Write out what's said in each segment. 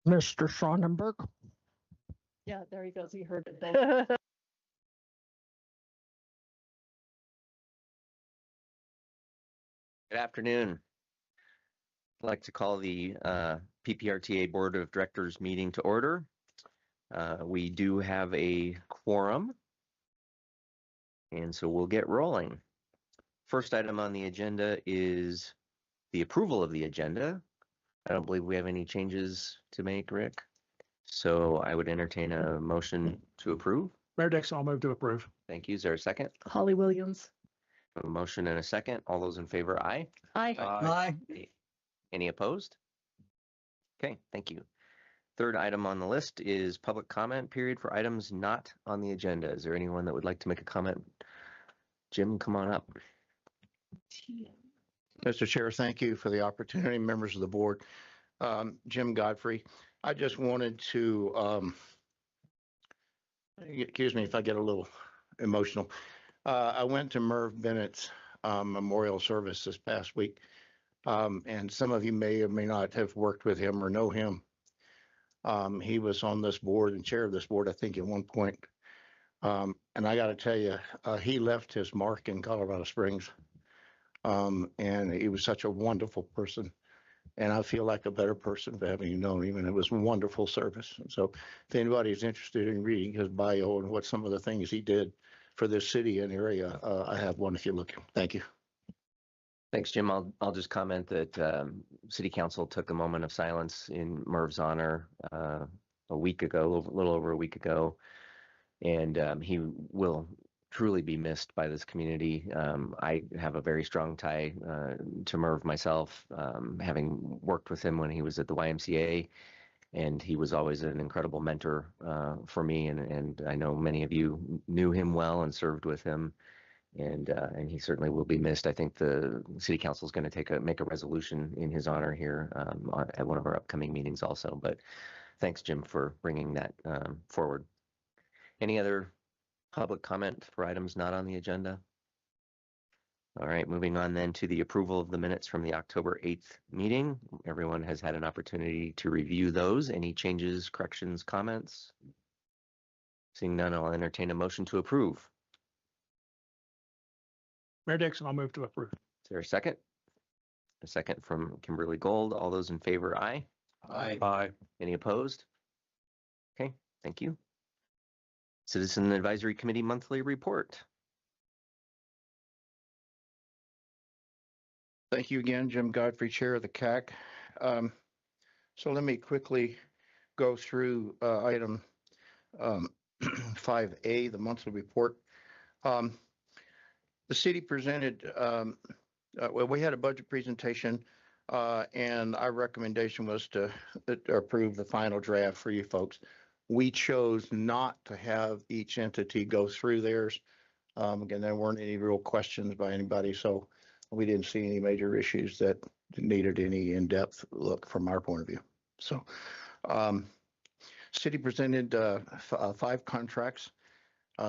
Mr. Sonnenberg. Yeah, there he goes. He heard it. Thank you. Good afternoon. I'd like to call the PPRTA Board of Directors meeting to order. We do have a quorum, and so we'll get rolling. First item on the agenda is the approval of the agenda. I don't believe we have any changes to make, Rick. So I would entertain a motion to approve. Mayor Dixon, I'll move to approve. Thank you. Is there a second? Holly Williams. A motion and a second. All those in favor, aye. Aye. Aye. Any opposed? Okay, thank you. Third item on the list is public comment period for items not on the agenda. Is there anyone that would like to make a comment? Jim, come on up. Mr. Chair, thank you for the opportunity, members of the board. Jim Godfrey, I just wanted to, excuse me if I get a little emotional. I went to Merv Bennett's memorial service this past week, and some of you may or may not have worked with him or know him. He was on this board and chair of this board, I think, at one point. And I got to tell you, he left his mark in Colorado Springs. And he was such a wonderful person. And I feel like a better person for having known him. And it was wonderful service. And so if anybody's interested in reading his bio and what some of the things he did for this city and area, I have one if you're looking. Thank you. Thanks, Jim. I'll just comment that City Council took a moment of silence in Merv's honor a week ago, a little over a week ago. And he will truly be missed by this community. I have a very strong tie to Merv myself, having worked with him when he was at the YMCA, and he was always an incredible mentor for me. And I know many of you knew him well and served with him, and he certainly will be missed. I think the City Council is going to make a resolution in his honor here at one of our upcoming meetings also. But thanks, Jim, for bringing that forward. Any other public comment for items not on the agenda? All right, moving on then to the approval of the minutes from the October 8th meeting. Everyone has had an opportunity to review those. Any changes, corrections, comments? Seeing none, I'll entertain a motion to approve. Mayor Dixon, I'll move to approve. Is there a second? A second from Kimberly Gold. All those in favor, aye. Aye. Aye. Any opposed? Okay, thank you. Citizen Advisory Committee monthly report. Thank you again, Jim Godfrey, Chair of the CAC. So let me quickly go through item 5A, the monthly report. The city presented, well, we had a budget presentation and our recommendation was to approve the final draft for you folks. We chose not to have each entity go through theirs. Again, there weren't any real questions by anybody, so we didn't see any major issues that needed any in-depth look from our point of view. So city presented 5 contracts.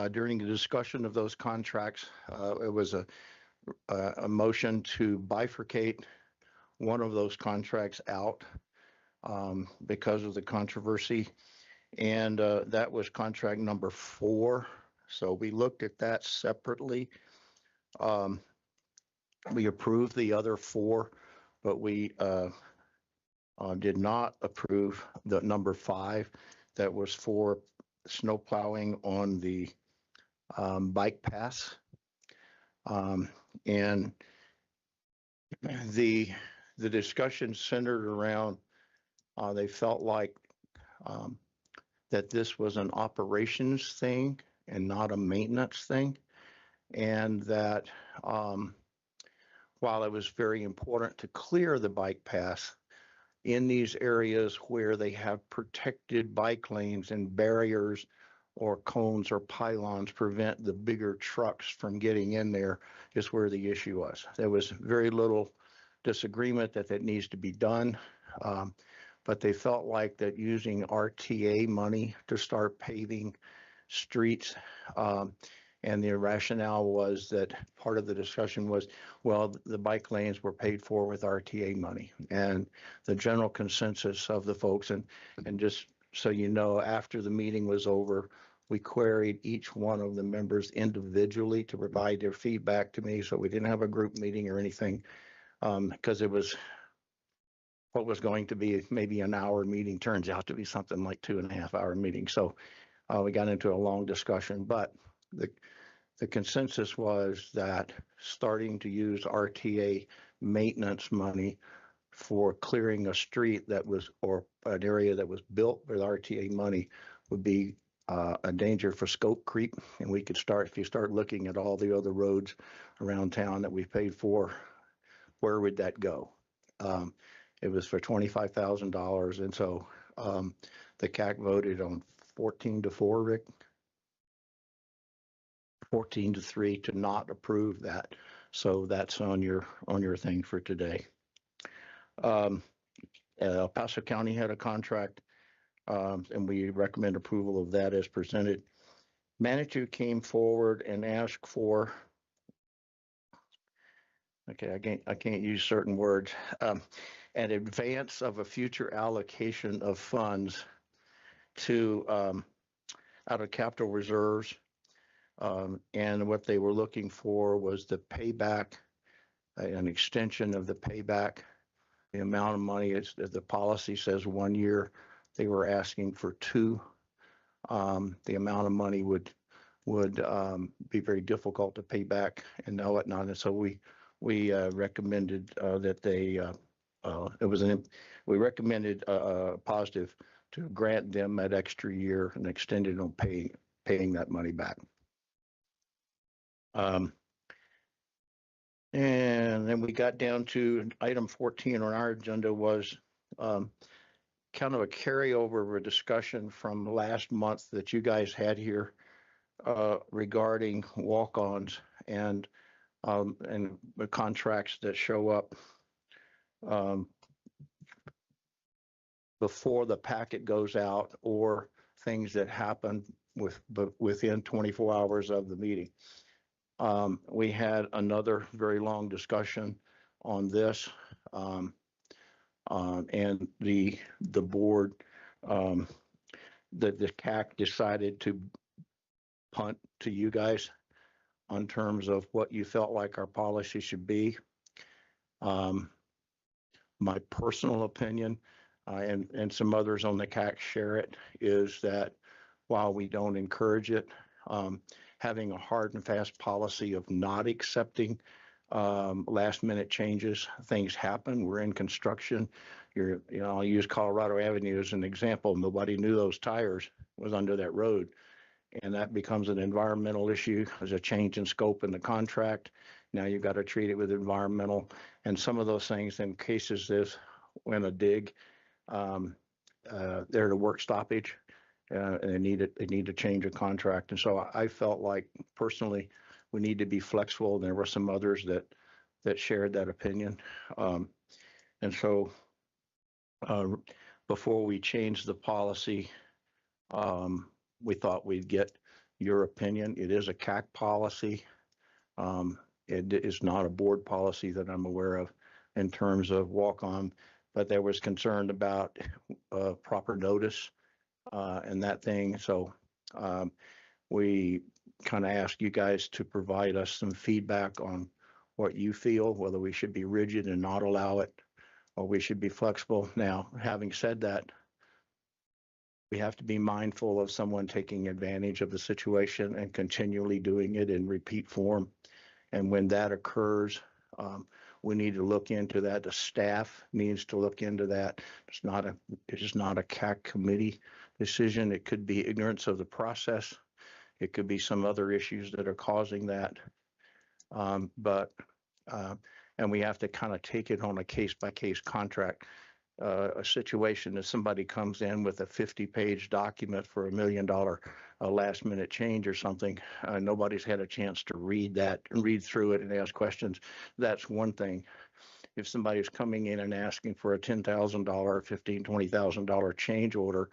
During the discussion of those contracts, it was a motion to bifurcate one of those contracts out because of the controversy. And that was contract number 4. So we looked at that separately. We approved the other 4, but we did not approve the number 5. That was for snow plowing on the bike paths. And the discussion centered around, they felt like that this was an operations thing and not a maintenance thing. And that while it was very important to clear the bike paths in these areas where they have protected bike lanes and barriers or cones or pylons prevent the bigger trucks from getting in there, is where the issue was. There was very little disagreement that that needs to be done. But they felt like that using RTA money to start paving streets and And the rationale was that part of the discussion was, well, the bike lanes were paid for with RTA money. And the general consensus of the folks, and just so you know, after the meeting was over, we queried each one of the members individually to provide their feedback to me. So we didn't have a group meeting or anything, because it was what was going to be maybe an hour meeting turns out to be something like 2.5 hour meeting. So we got into a long discussion, but the consensus was that starting to use RTA maintenance money for clearing a street that was, or an area that was built with RTA money, would be a danger for scope creep. And we could start, if you start looking at all the other roads around town that we've paid for, where would that go? It was for $25,000. And so the CAC voted on 14-4, Rick? 14-3 to not approve that. So that's on your thing for today. El Paso County had a contract, and we recommend approval of that as presented. Manitou came forward and asked for, okay, I can't use certain words, an advance of a future allocation of funds to out of capital reserves. And what they were looking for was the payback, an extension of the payback. The amount of money, the policy says 1 year. They were asking for 2. The amount of money would be very difficult to pay back and whatnot. And so we recommended that they we recommended positive to grant them that extra year and extended on paying that money back. And then we got down to item 14 on our agenda was kind of a carryover of a discussion from last month that you guys had here regarding walk-ons and the contracts that show up before the packet goes out, or things that happen within 24 hours of the meeting. We had another very long discussion on this, and the board, the CAC decided to punt to you guys on terms of what you felt like our policy should be. My personal opinion, and some others on the CAC share it, is that while we don't encourage it, having a hard and fast policy of not accepting last minute changes. Things happen. We're in construction. I'll use Colorado Avenue as an example. Nobody knew those tires was under that road. And that becomes an environmental issue. There's a change in scope in the contract. Now you've got to treat it with environmental. And some of those things, in cases this, when a dig, they're the work stoppage. And they need to change a contract. And so I felt like personally we need to be flexible. There were some others that shared that opinion. And so before we changed the policy, we thought we'd get your opinion. It is a CAC policy. It is not a board policy that I'm aware of in terms of walk-on, but there was concern about proper notice and that thing. So we kind of asked you guys to provide us some feedback on what you feel, whether we should be rigid and not allow it, or we should be flexible. Now, having said that, we have to be mindful of someone taking advantage of the situation and continually doing it in repeat form. And when that occurs, we need to look into that. The staff needs to look into that. It's just not a CAC committee decision. It could be ignorance of the process. It could be some other issues that are causing that. And we have to kind of take it on a case-by-case contract. A situation if somebody comes in with a 50-page document for $1 million last minute change or something, nobody's had a chance to read that and read through it and ask questions. That's one thing. If somebody's coming in and asking for a $10,000, $15,000, $20,000 change order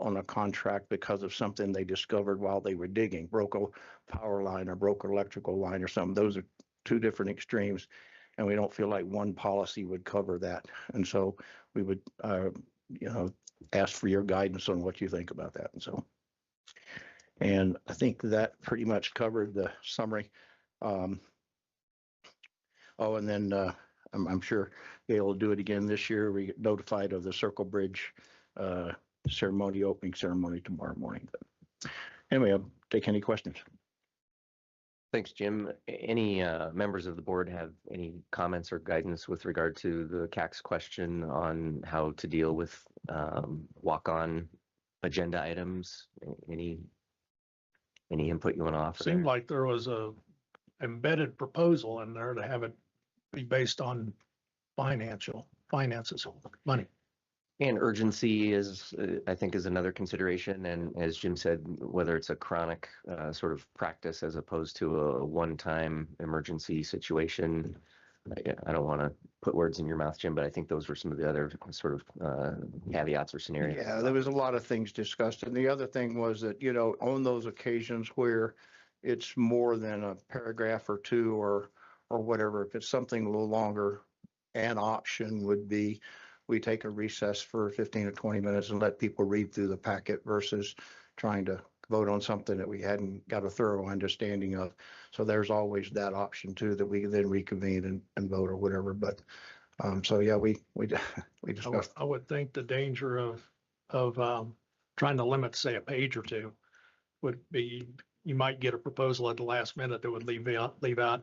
on a contract because of something they discovered while they were digging, broke a power line or broke an electrical line or something. Those are two different extremes. And we don't feel like one policy would cover that. And so we would, ask for your guidance on what you think about that. And so, and I think that pretty much covered the summary. And then I'm sure Gail will do it again this year. We get notified of the Circle Bridge opening ceremony tomorrow morning. But anyway, I'll take any questions. Thanks, Jim. Any members of the board have any comments or guidance with regard to the CAC's question on how to deal with walk-on agenda items? Any input you want to offer? Seemed like there was a embedded proposal in there to have it be based on finances, money. And urgency is, I think, is another consideration. And as Jim said, whether it's a chronic sort of practice as opposed to a one-time emergency situation. I don't want to put words in your mouth, Jim, but I think those were some of the other sort of caveats or scenarios. Yeah, there was a lot of things discussed. And the other thing was that, on those occasions where it's more than a paragraph or two or whatever, if it's something a little longer, an option would be we take a recess for 15 or 20 minutes and let people read through the packet versus trying to vote on something that we hadn't got a thorough understanding of. So there's always that option too, that we can then reconvene and vote or whatever. But so yeah, we discussed. I would think the danger of trying to limit, say, a page or two would be, you might get a proposal at the last minute that would leave out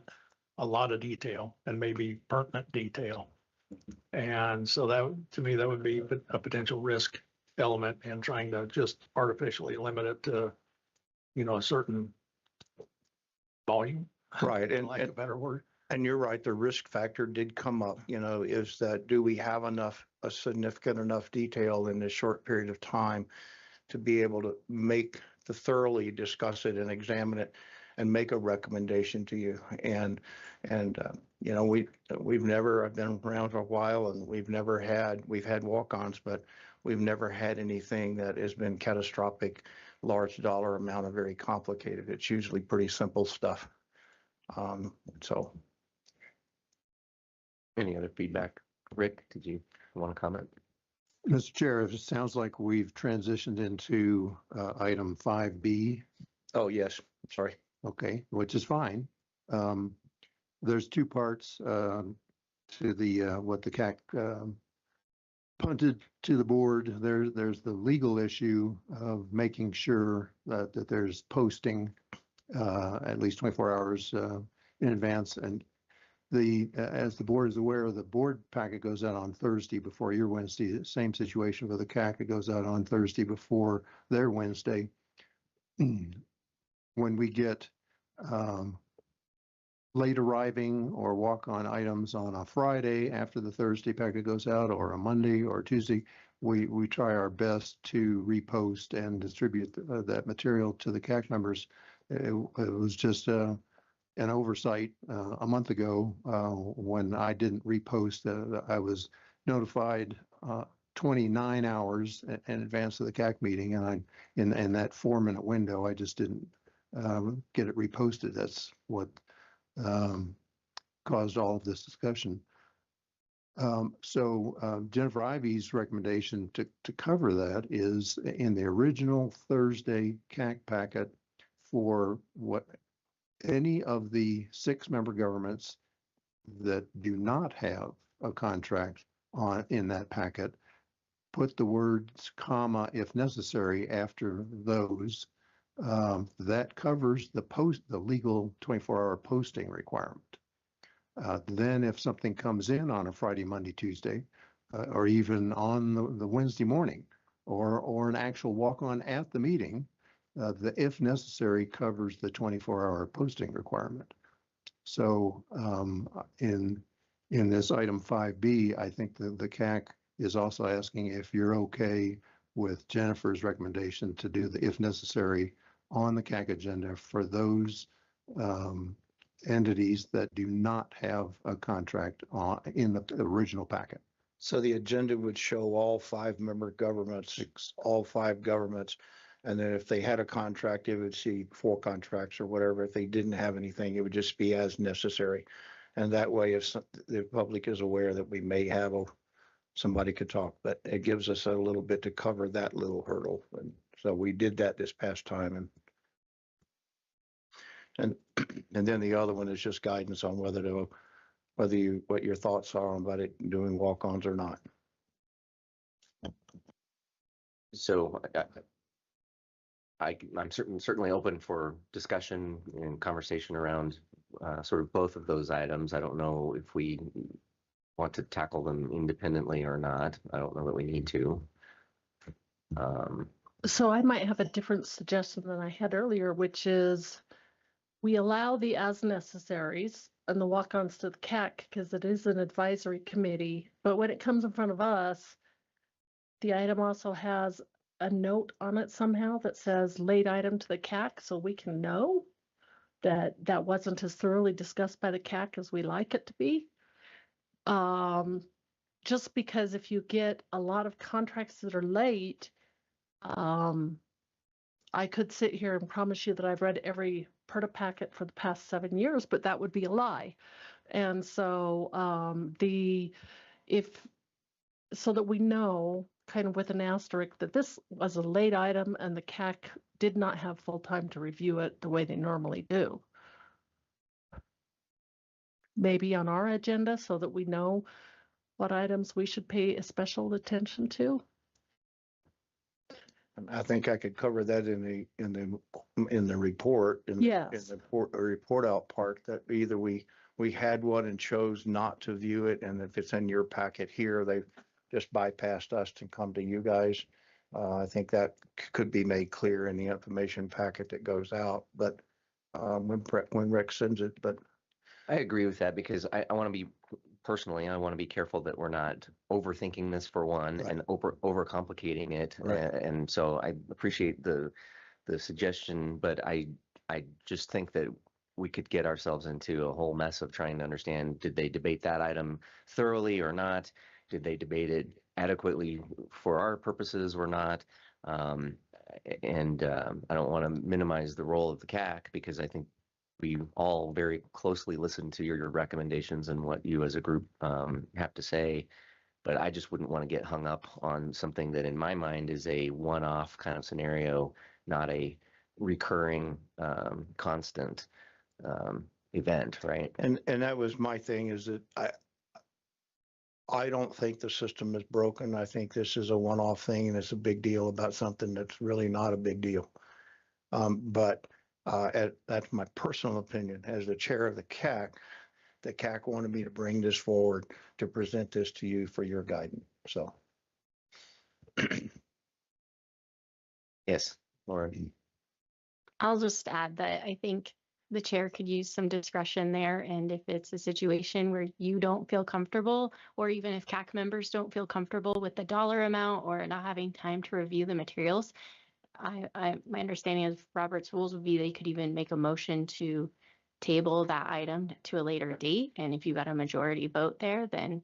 a lot of detail and maybe pertinent detail. And so that, to me, that would be a potential risk element in trying to just artificially limit it to, a certain volume. Right. And Like a better word. And you're right, the risk factor did come up, is that do we have a significant enough detail in this short period of time to be able to thoroughly discuss it and examine it and make a recommendation to you. And we've never, I've been around for a while and we've had walk-ons, but we've never had anything that has been catastrophic, large dollar amount, or very complicated. It's usually pretty simple stuff. So. Any other feedback? Rick, did you want to comment? Mr. Chair, it sounds like we've transitioned into item 5B. Oh, yes, sorry. Okay, which is fine. There's two parts to the what the CAC punted to the board. There's the legal issue of making sure that there's posting at least 24 hours in advance. And as the board is aware, the board packet goes out on Thursday before your Wednesday. Same situation with the CAC. It goes out on Thursday before their Wednesday. When we get late arriving or walk-on items on a Friday after the Thursday packet goes out, or a Monday or Tuesday, we try our best to repost and distribute that material to the CAC members. It was just an oversight a month ago when I didn't repost. I was notified 29 hours in advance of the CAC meeting, and in that 4-minute window, I just didn't get it reposted. That's what caused all of this discussion. So Jennifer Ivy's recommendation to cover that is in the original Thursday CAC packet for what any of the 6 member governments that do not have a contract in that packet, put the words comma if necessary after those. That covers the legal 24-hour posting requirement. Then if something comes in on a Friday, Monday, Tuesday, or even on the Wednesday morning, or an actual walk-on at the meeting, the if necessary covers the 24-hour posting requirement. So in this item 5B, I think the CAC is also asking if you're okay with Jennifer's recommendation to do the if necessary on the CAC agenda for those entities that do not have a contract in the original packet. So the agenda would show all 5-member governments, all 5 governments. And then if they had a contract, it would see 4 contracts or whatever. If they didn't have anything, it would just be as necessary. And that way, if the public is aware that we may have somebody could talk, but it gives us a little bit to cover that little hurdle. And so we did that this past time. And then the other one is just guidance on what your thoughts are on about it doing walk-ons or not. So I'm certainly open for discussion and conversation around sort of both of those items. I don't know if we want to tackle them independently or not. I don't know that we need to. So I might have a different suggestion than I had earlier, which is we allow the as necessaries and the walk-ons to the CAC because it is an advisory committee. But when it comes in front of us, the item also has a note on it somehow that says late item to the CAC, so we can know that that wasn't as thoroughly discussed by the CAC as we like it to be. Just because if you get a lot of contracts that are late, I could sit here and promise you that I've read every PRTA packet for the past 7 years, but that would be a lie. And so so that we know kind of with an asterisk that this was a late item and the CAC did not have full time to review it the way they normally do. Maybe on our agenda so that we know what items we should pay special attention to. I think I could cover that in the report. Yes. In the report out part, that either we had one and chose not to view it, and if it's in your packet here, they've just bypassed us to come to you guys. I think that could be made clear in the information packet that goes out, but when Rick sends it, but. I agree with that because I want to be personally, I want to be careful that we're not overthinking this for one Right. and overcomplicating it. Right. And so I appreciate the suggestion, but I just think that we could get ourselves into a whole mess of trying to understand, did they debate that item thoroughly or not? Did they debate it adequately for our purposes or not? I don't want to minimize the role of the CAC because I think we all very closely listen to your recommendations and what you as a group have to say. But I just wouldn't want to get hung up on something that in my mind is a one-off kind of scenario, not a recurring, constant event, right? And that was my thing, is that I don't think the system is broken. I think this is a one-off thing and it's a big deal about something that's really not a big deal. But that's my personal opinion. As the chair of the CAC wanted me to bring this forward to present this to you for your guidance. So. Yes, Laura. I'll just add that I think the chair could use some discretion there. And if it's a situation where you don't feel comfortable, or even if CAC members don't feel comfortable with the dollar amount or not having time to review the materials, my understanding of Robert's rules would be they could even make a motion to table that item to a later date. And if you got a majority vote there, then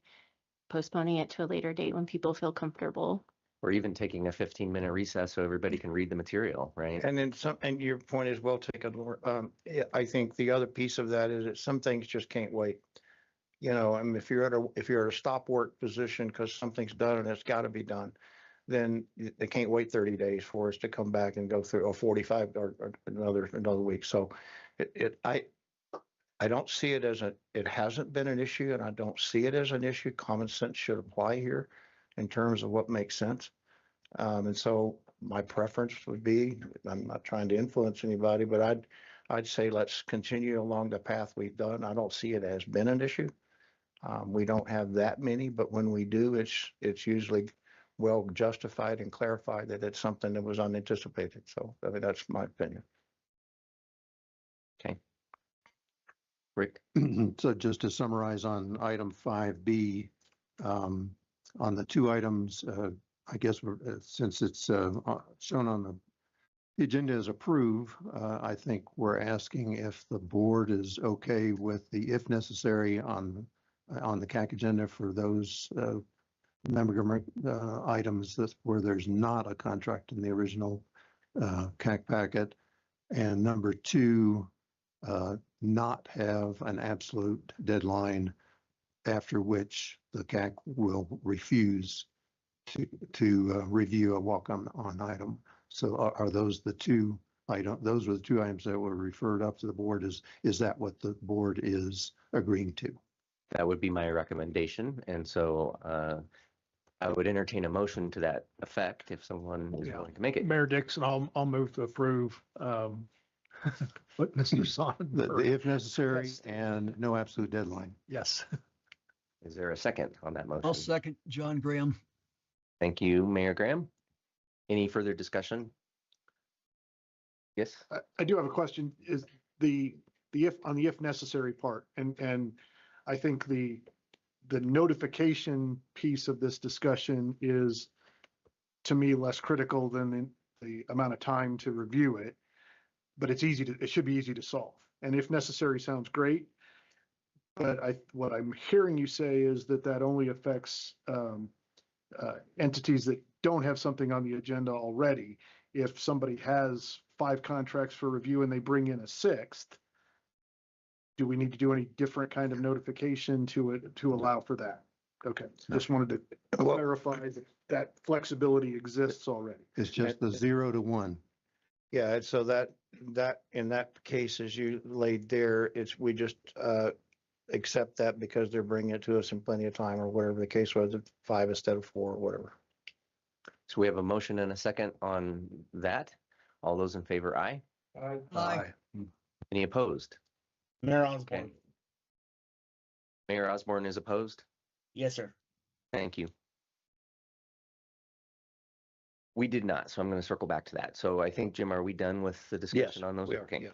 postponing it to a later date when people feel comfortable. Or even taking a 15-minute recess so everybody can read the material, right? And then and your point is well taken, Laura. I think the other piece of that is that some things just can't wait. You know, I mean, if you're at a stop work position because something's done and it's got to be done, then they can't wait 30 days for us to come back and go through, or 45 or another week. So I don't see it as it hasn't been an issue, and I don't see it as an issue. Common sense should apply here in terms of what makes sense. And so my preference would be, I'm not trying to influence anybody, but I'd say let's continue along the path we've done. I don't see it as been an issue. We don't have that many, but when we do, it's usually well justified and clarified that it's something that was unanticipated. So I mean, that's my opinion. Okay. Rick? So just to summarize on item 5B, on the 2 items, I guess since it's shown on the agenda as approve, I think we're asking if the board is okay with the if necessary on the CAC agenda for those member government items where there's not a contract in the original CAC packet. And number two, not have an absolute deadline after which the CAC will refuse to review a walk-on item. So are those the two items? Those were the two items that were referred up to the board. Is that what the board is agreeing to? That would be my recommendation. And so I would entertain a motion to that effect if someone is Yeah. willing to make it. Mayor Dixon, I'll move to approve what Mr. The Sonnenberg. if necessary Yes. and no absolute deadline. Yes. Is there a second on that motion? I'll second John Graham. Thank you, Mayor Graham. Any further discussion? Yes, I do have a question, is the if necessary part, and I think the notification piece of this discussion is, to me, less critical than the amount of time to review it, but it should be easy to solve. And if necessary sounds great, but what I'm hearing you say is that only affects entities that don't have something on the agenda already. If somebody has 5 contracts for review and they bring in a 6th, do we need to do any different kind of notification to it to allow for that? Okay, just wanted to clarify that flexibility exists already. It's just the 0 to 1. Yeah, and so that in that case, as you laid there, we just accept that because they're bringing it to us in plenty of time or whatever the case was, 5 instead of 4 or whatever. so we have a motion and a second on that. All those in favor, aye. Aye. Any opposed? Mayor Okay. Osborne. Mayor Osborne is opposed? Yes, sir. Thank you. We did not, so I'm going to circle back to that. So I think, Jim, are we done with the discussion on those? We are, Okay. yes.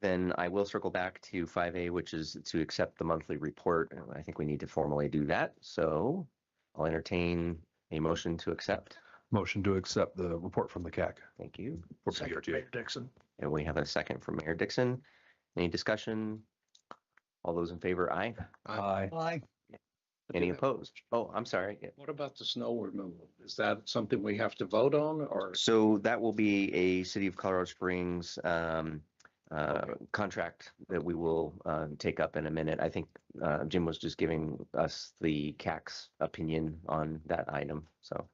Then I will circle back to 5A, which is to accept the monthly report. And I think we need to formally do that. So I'll entertain a motion to accept. Motion to accept the report from the CAC Thank you. for Second, PPRTA. Mayor Dixon. And we have a second from Mayor Dixon. Any discussion? All those in favor, aye. Aye. Aye. Any opposed? Oh, I'm sorry. What about the snow removal? Is that something we have to vote on or? So that will be a City of Colorado Springs contract that we will take up in a minute. I think Jim was just giving us the CAC's opinion on that item. So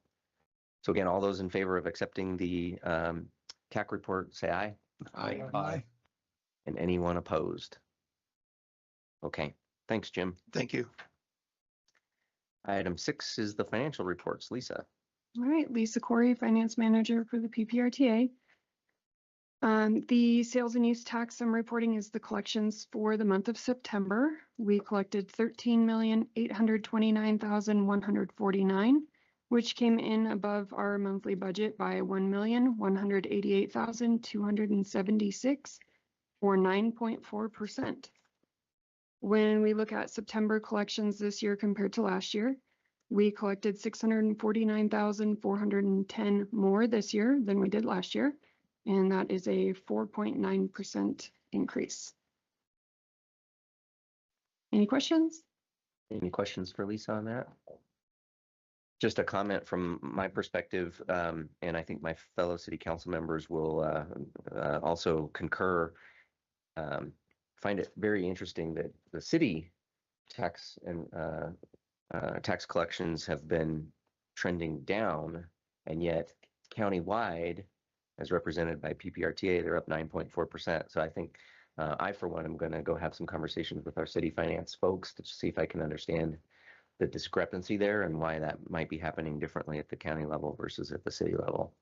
again, all those in favor of accepting the CAC report, say aye. Aye. Aye. And anyone opposed? Okay, thanks, Jim. Thank you. Item 6 is the financial reports. Lisa. All right, Lisa Corey, Finance Manager for the PPRTA. The sales and use tax I'm reporting is the collections for the month of September. We collected 13,829,149, which came in above our monthly budget by 1,188,276, or 9.4%. When we look at September collections this year compared to last year, we collected 649,410 more this year than we did last year, and that is a 4.9% increase. Any questions? Any questions for Lisa on that? Just a comment from my perspective, and I think my fellow city council members will also concur. Find it very interesting that the city tax and tax collections have been trending down, and yet countywide, as represented by PPRTA, they're up 9.4%. So I think I, for one, am going to go have some conversations with our city finance folks to see if I can understand the discrepancy there and why that might be happening differently at the county level versus at the city level.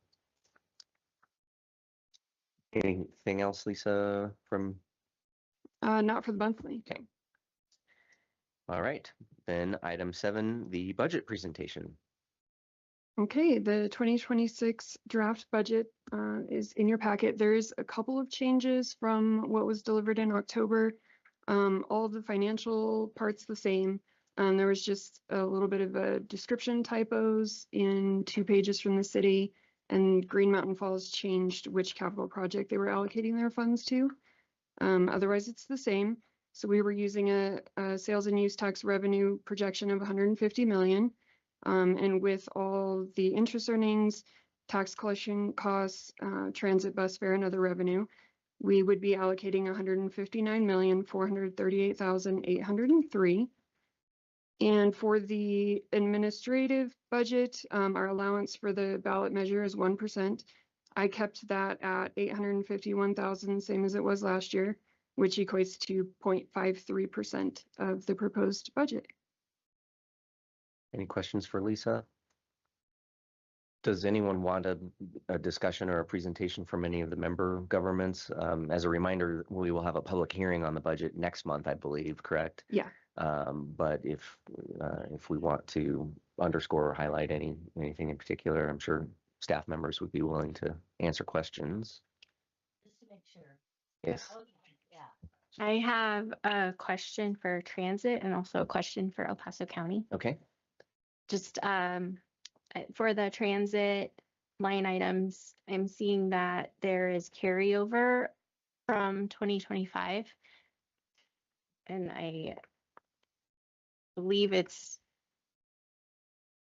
Anything else, Lisa, from? Not for the monthly. Okay. All right, then item 7, the budget presentation. Okay, the 2026 draft budget is in your packet. There's a couple of changes from what was delivered in October. All of the financial parts the same. There was just a little bit of a description typos in 2 pages from the city, and Green Mountain Falls changed which capital project they were allocating their funds to. Otherwise, it's the same. So we were using a sales and use tax revenue projection of 150 million. And with all the interest earnings, tax collection costs, transit bus fare and other revenue, we would be allocating 159,438,803. And for the administrative budget, our allowance for the ballot measure is 1%. I kept that at 851,000, same as it was last year, which equates to 0.53% of the proposed budget. Any questions for Lisa? Does anyone want a discussion or a presentation from any of the member governments? As a reminder, we will have a public hearing on the budget next month, I believe, correct? Yeah. But if we want to underscore or highlight anything in particular, I'm sure staff members would be willing to answer questions. Just to make sure. Yes. Okay, yeah. I have a question for transit and also a question for El Paso County. Okay. Just for the transit line items, I'm seeing that there is carryover from 2025. And I believe it's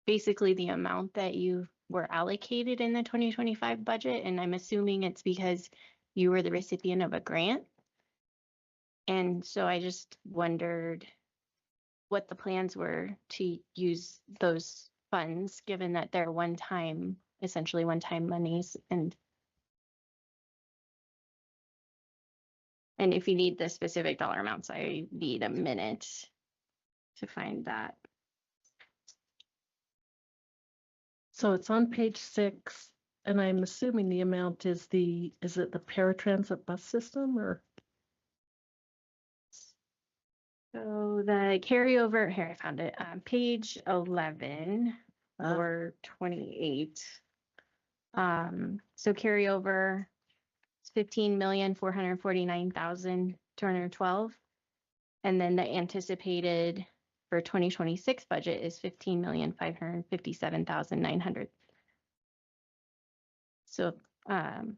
basically the amount that you were allocated in the 2025 budget. And I'm assuming it's because you were the recipient of a grant. And so I just wondered what the plans were to use those funds, given that they're essentially one-time monies. And if you need the specific dollar amounts, I need a minute to find that. So it's on page 6, and I'm assuming the amount is is it the paratransit bus system or? So the carryover, here I found it, page 11 or 28. So carryover is 15,449,212. And then the anticipated for 2026 budget is 15,557,900. So, and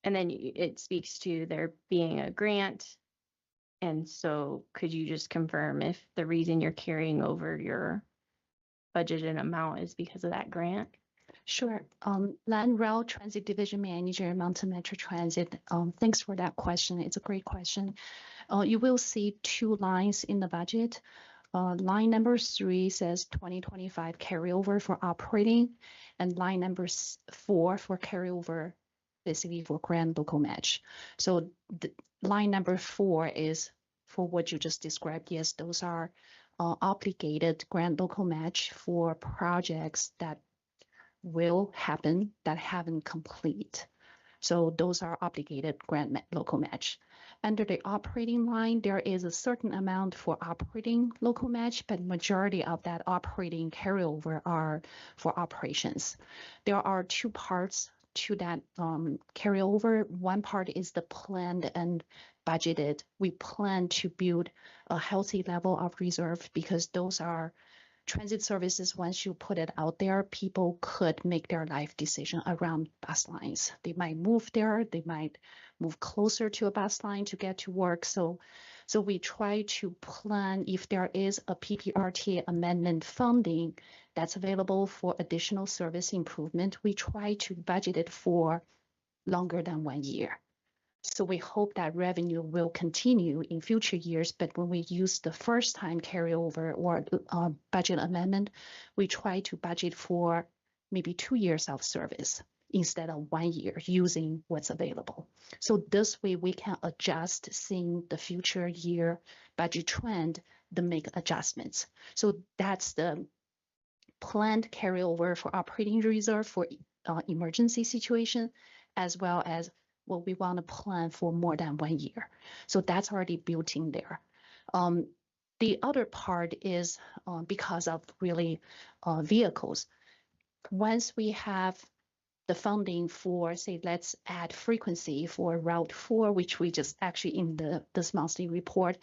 then it speaks to there being a grant. And so could you just confirm if the reason you're carrying over your budgeted amount is because of that grant? Sure. Land Rail Transit Division Manager, Mountain Metro Transit. Thanks for that question. It's a great question. You will see 2 lines in the budget. Line number 3 says 2025 carryover for operating, and line number 4 for carryover, basically for grant local match. So the line number 4 is for what you just described. Yes, those are obligated grant local match for projects that will happen that haven't complete. So those are obligated grant local match. Under the operating line, there is a certain amount for operating local match, but majority of that operating carryover are for operations. There are 2 parts to that carryover. One part is the planned and budgeted. We plan to build a healthy level of reserve because those are transit services. Once you put it out there, people could make their life decision around bus lines. They might move there, they might move closer to a bus line to get to work. So we try to plan if there is a PPRTA amendment funding that's available for additional service improvement. We try to budget it for longer than 1 year. So we hope that revenue will continue in future years, but when we use the first time carryover or budget amendment, we try to budget for maybe 2 years of service instead of 1 year using what's available. So this way we can adjust seeing the future year budget trend to make adjustments. So that's the planned carryover for operating reserve for emergency situation, as well as what we want to plan for more than 1 year. So that's already built in there. The other part is because of really vehicles. Once we have the funding for, say, let's add frequency for Route 4, which we just actually in this monthly report,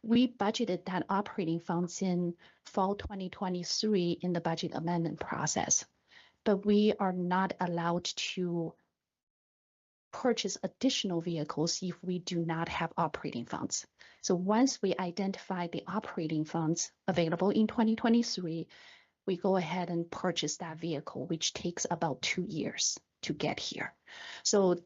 we budgeted that operating funds in fall 2023 in the budget amendment process. But we are not allowed to purchase additional vehicles if we do not have operating funds. So once we identify the operating funds available in 2023, we go ahead and purchase that vehicle, which takes about 2 years to get here. So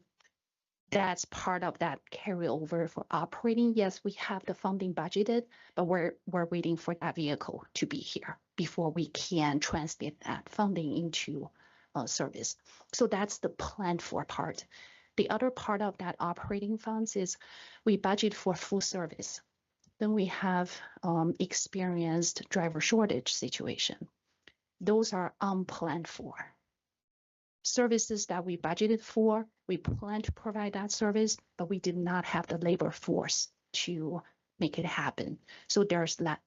that's part of that carryover for operating. Yes, we have the funding budgeted, but we're waiting for that vehicle to be here before we can transmit that funding into service. So that's the plan for part. The other part of that operating funds is we budget for full service. Then we have experienced driver shortage situation. Those are unplanned for. Services that we budgeted for, we plan to provide that service, but we did not have the labor force to make it happen. So there's that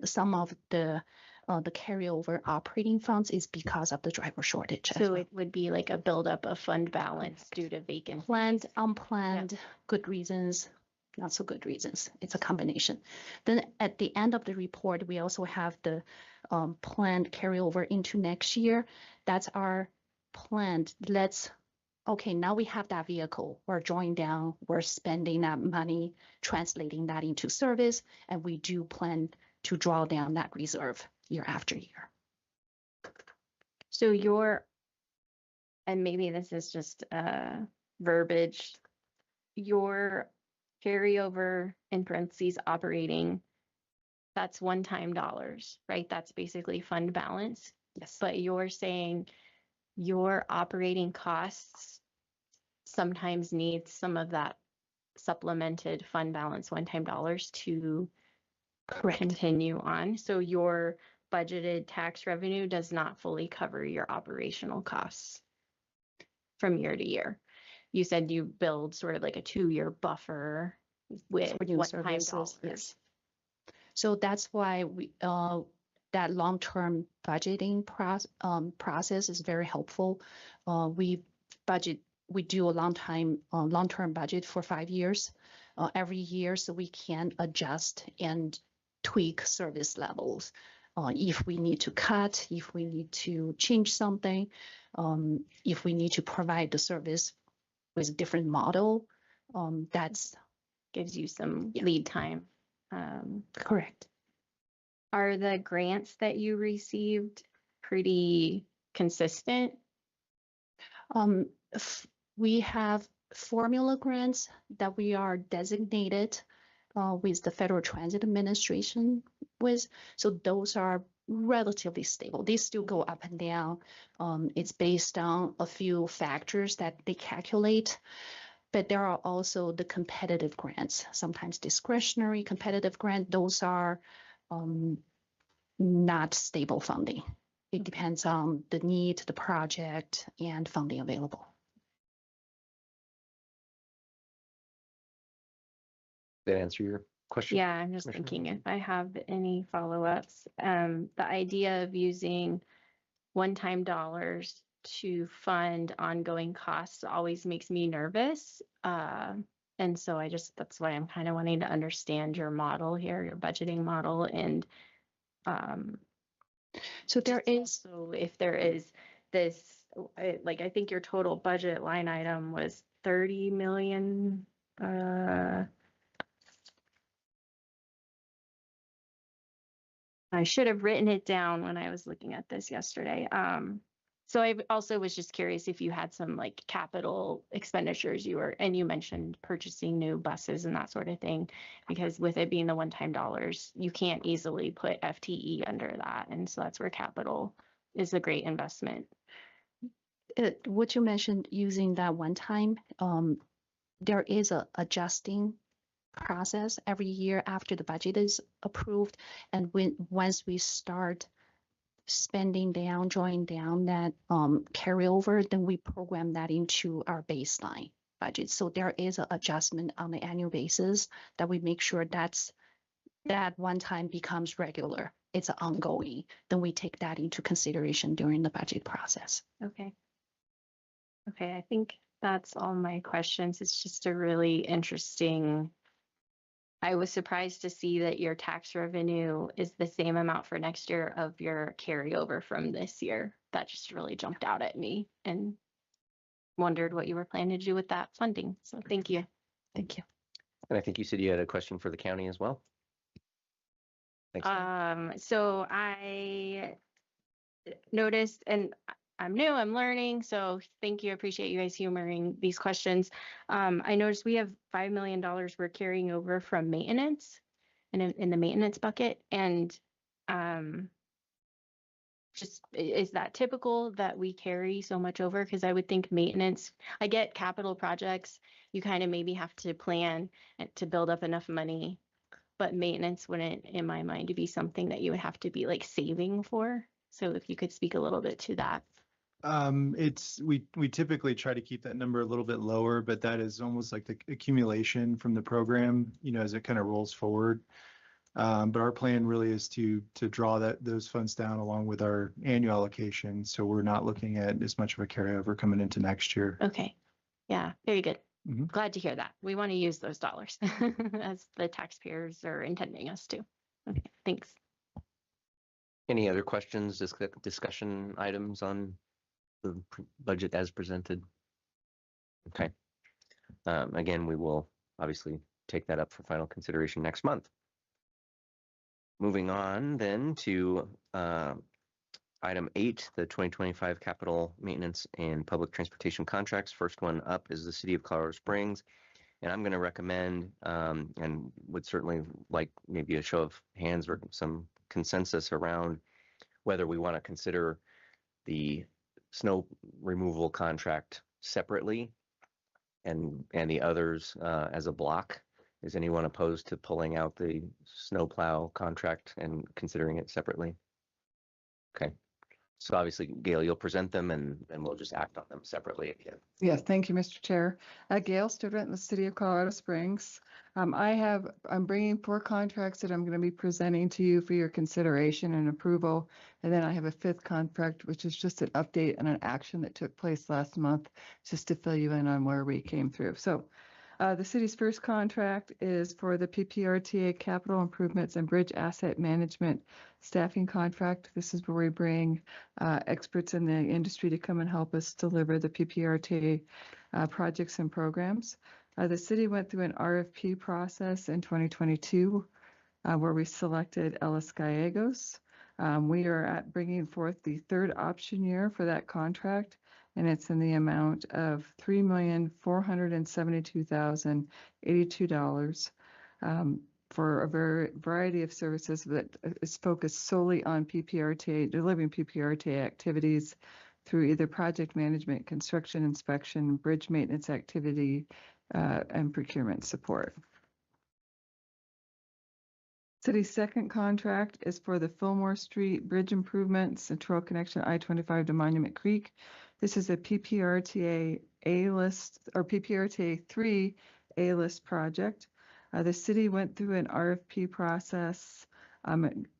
some of the carryover operating funds is because of the driver shortage. So it would be like a buildup of fund balance due to vacant. Planned, unplanned, good reasons, not so good reasons. It's a combination. Then at the end of the report, we also have the planned carryover into next year. That's our planned. Okay, now we have that vehicle. We're drawing down, we're spending that money, translating that into service, and we do plan to draw down that reserve year after year. So and maybe this is just verbiage, your carryover in parentheses operating, that's one-time dollars, right? That's basically fund balance. Yes. But you're saying your operating costs sometimes need some of that supplemented fund balance one-time dollars to continue on. So your budgeted tax revenue does not fully cover your operational costs from year to year. You said you build sort of like a 2-year buffer with one-time dollars. Yes. So that's why we that long-term budgeting process is very helpful. We do a long-term budget for 5 years every year, so we can adjust and tweak service levels. If we need to cut, if we need to change something, if we need to provide the service with a different model, that's gives you some lead time. Correct. Are the grants that you received pretty consistent? We have formula grants that we are designated with the Federal Transit Administration with. So those are relatively stable. They still go up and down. It's based on a few factors that they calculate. But there are also the competitive grants, sometimes discretionary competitive grant. Those are not stable funding. It depends on the need, the project, and funding available. Did that answer your question? Yeah, I'm just thinking if I have any follow-ups. The idea of using one-time dollars to fund ongoing costs always makes me nervous. And so that's why I'm kind of wanting to understand your model here, your budgeting model. And so there is, so if there is this, like, I think your total budget line item was 30 million. I should have written it down when I was looking at this yesterday. So I also was just curious if you had some like capital expenditures and you mentioned purchasing new buses and that sort of thing, because with it being the one-time dollars, you can't easily put FTE under that. And so that's where capital is a great investment. What you mentioned using that one time, there is a adjusting process every year after the budget is approved. And once we start spending down, drawing down that carryover, then we program that into our baseline budget. So there is an adjustment on the annual basis that we make sure that one time becomes regular. It's ongoing. Then we take that into consideration during the budget process. Okay. Okay, I think that's all my questions. It's just a really interesting. I was surprised to see that your tax revenue is the same amount for next year of your carryover from this year. That just really jumped out at me and wondered what you were planning to do with that funding. So thank you. Thank you. And I think you said you had a question for the county as well. Thanks. So I noticed, and I'm new, I'm learning, so thank you. I appreciate you guys humoring these questions. I noticed we have $5 million we're carrying over from maintenance in the maintenance bucket. And just is that typical that we carry so much over? Because I would think maintenance, I get capital projects, you kind of maybe have to plan to build up enough money, but maintenance wouldn't, in my mind, be something that you would have to be like saving for. So if you could speak a little bit to that. We typically try to keep that number a little bit lower, but that is almost like the accumulation from the program, as it kind of rolls forward. But our plan really is to draw those funds down along with our annual allocation. So we're not looking at as much of a carryover coming into next year. Okay. Yeah, very good. Mhm. Glad to hear that. We want to use those dollars as the taxpayers are intending us to. Okay, thanks. Any other questions, discussion items on the budget as presented? Okay. Again, we will obviously take that up for final consideration next month. Moving on then to item 8, the 2025 capital maintenance and public transportation contracts. First one up is the City of Colorado Springs. And I'm going to recommend and would certainly like maybe a show of hands or some consensus around whether we want to consider the snow removal contract separately and the others as a block. Is anyone opposed to pulling out the snowplow contract and considering it separately? Okay. So obviously, Gail, you'll present them and we'll just act on them separately again. Yes, thank you, Mr. Chair. Gail, student in the City of Colorado Springs. I'm bringing 4 contracts that I'm going to be presenting to you for your consideration and approval. And then I have a 5th contract, which is just an update on an action that took place last month, just to fill you in on where we came through. So the city's first contract is for the PPRTA Capital Improvements and Bridge Asset Management Staffing Contract. This is where we bring experts in the industry to come and help us deliver the PPRTA projects and programs. The city went through an RFP process in 2022 where we selected Ellis Gallegos. We are bringing forth the 3rd option year for that contract, and it's in the amount of $3,472,082 for a variety of services that is focused solely on PPRTA, delivering PPRTA activities through either project management, construction inspection, bridge maintenance activity, and procurement support. City's second contract is for the Fillmore Street Bridge Improvements and Trail Connection I-25 to Monument Creek. This is a PPRTA A-list or PPRTA 3 A-list project. The city went through an RFP process,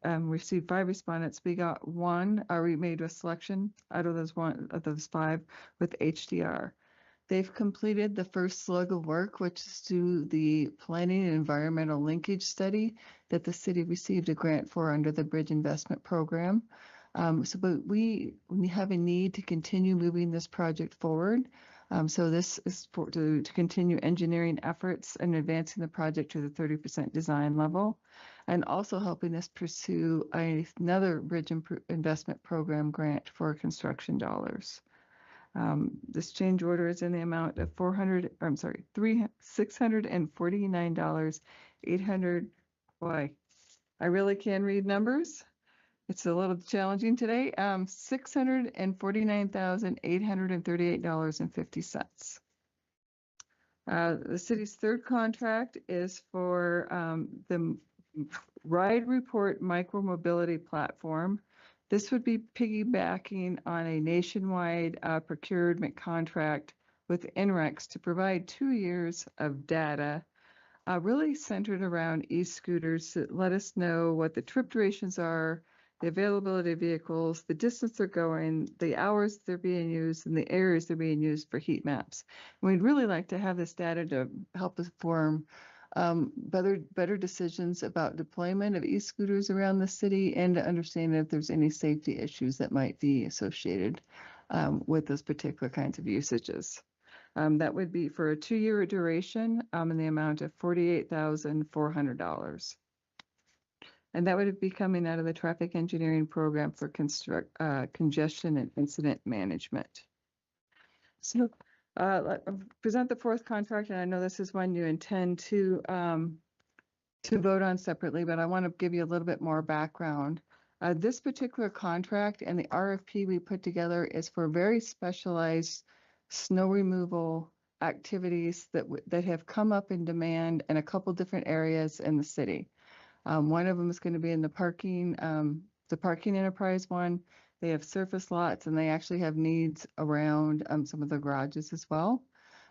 received 5 respondents. We got 1, we made a selection out of those 5 with HDR. They've completed the first slug of work, which is to the planning and environmental linkage study that the city received a grant for under the Bridge Investment Program. But we have a need to continue moving this project forward. So this is to continue engineering efforts and advancing the project to the 30% design level, and also helping us pursue another Bridge Investment Program grant for construction dollars. This change order is in the amount of $649,800. Boy, I really can read numbers. It's a little challenging today. $649,838.50. The city's 3rd contract is for the Ride Report Micromobility Platform. This would be piggybacking on a nationwide procurement contract with NREX to provide 2 years of data really centered around e-scooters to let us know what the trip durations are, the availability of vehicles, the distance they're going, the hours they're being used, and the areas they're being used for heat maps. And we'd really like to have this data to help us form better decisions about deployment of e-scooters around the city, and to understand if there's any safety issues that might be associated with those particular kinds of usages. That would be for a 2-year duration in the amount of $48,400. And that would be coming out of the traffic engineering program for congestion and incident management. So present the fourth contract, and I know this is one you intend to vote on separately, but I want to give you a little bit more background. This particular contract and the RFP we put together is for very specialized snow removal activities that have come up in demand in a couple different areas in the city. One of them is going to be in the parking enterprise one. They have surface lots and they actually have needs around some of the garages as well.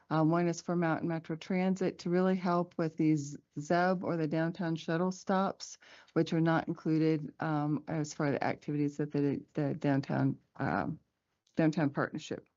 One is for Mountain Metro Transit to really help with these ZEB or the downtown shuttle stops, which are not included as far as the activities that the downtown partnership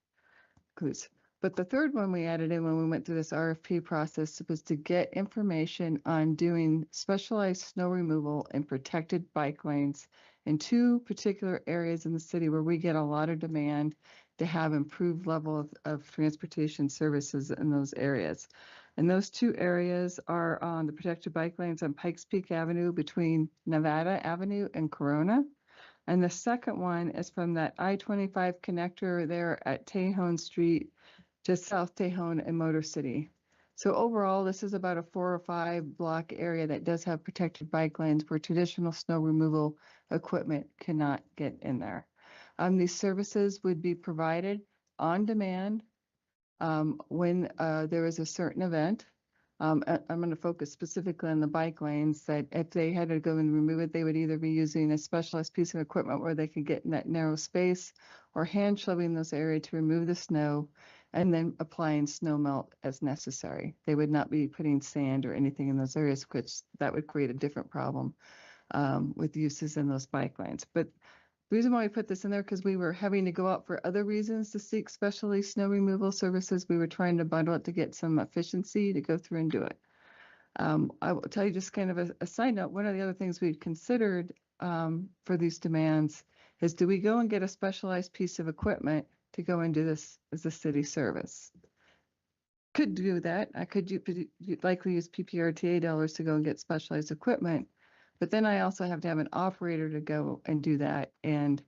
includes. But the third one we added in when we went through this RFP process was to get information on doing specialized snow removal in protected bike lanes in two particular areas in the city where we get a lot of demand to have improved level of transportation services in those areas. And those two areas are on the protected bike lanes on Pikes Peak Avenue between Nevada Avenue and Corona. And the second one is from that I-25 connector there at Tejon Street to South Tejon and Motor City. So overall, this is about a 4 or 5 block area that does have protected bike lanes where traditional snow removal equipment cannot get in there. These services would be provided on demand when there is a certain event. I'm going to focus specifically on the bike lanes that if they had to go and remove it, they would either be using a specialized piece of equipment where they could get in that narrow space or hand shoving those areas to remove the snow and then applying snow melt as necessary. They would not be putting sand or anything in those areas, which that would create a different problem with uses in those bike lanes. But the reason why we put this in there because we were having to go out for other reasons to seek specialty snow removal services. We were trying to bundle it to get some efficiency to go through and do it. I will tell you just kind of a side note, one of the other things we'd considered for these demands is do we go and get a specialized piece of equipment to go and do this as a city service? Could do that. I could likely use PPRTA dollars to go and get specialized equipment. But then I also have to have an operator to go and do that. And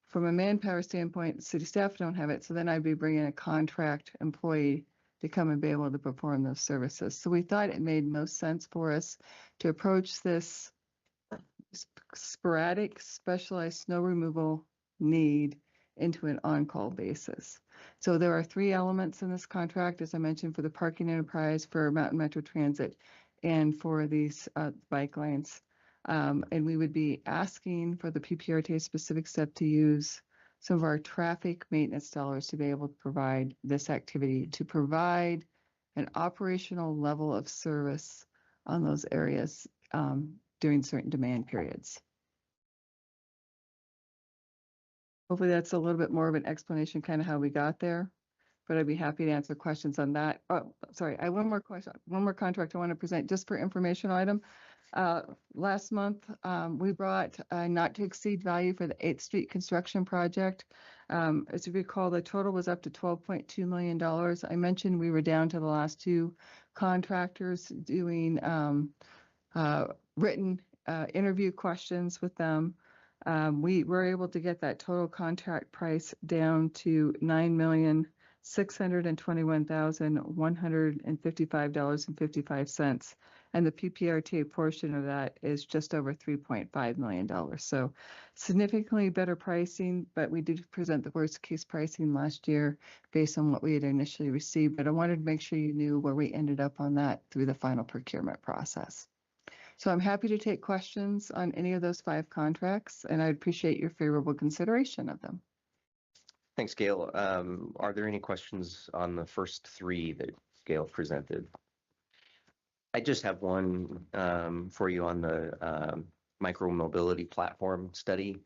from a manpower standpoint, city staff don't have it. So then I'd be bringing a contract employee to come and be able to perform those services. So we thought it made most sense for us to approach this sporadic specialized snow removal need into an on-call basis. So there are 3 elements in this contract, as I mentioned, for the parking enterprise, for Mountain Metro Transit, and for these bike lanes. And we would be asking for the PPRTA specific step to use some of our traffic maintenance dollars to be able to provide this activity, to provide an operational level of service on those areas during certain demand periods. Hopefully that's a little bit more of an explanation, kind of how we got there, but I'd be happy to answer questions on that. Oh, sorry, I have one more question, one more contract I want to present just for information item. Last month, we brought a not to exceed value for the 8th Street construction project. As you recall, the total was up to $12.2 million. I mentioned we were down to the last 2 contractors doing written interview questions with them. We were able to get that total contract price down to $9,621,155.55. And the PPRTA portion of that is just over $3.5 million. So significantly better pricing, but we did present the worst case pricing last year based on what we had initially received. But I wanted to make sure you knew where we ended up on that through the final procurement process. So I'm happy to take questions on any of those 5 contracts, and I appreciate your favorable consideration of them. Thanks, Gail. Are there any questions on the first 3 that Gail presented? I just have one for you on the micro-mobility platform study.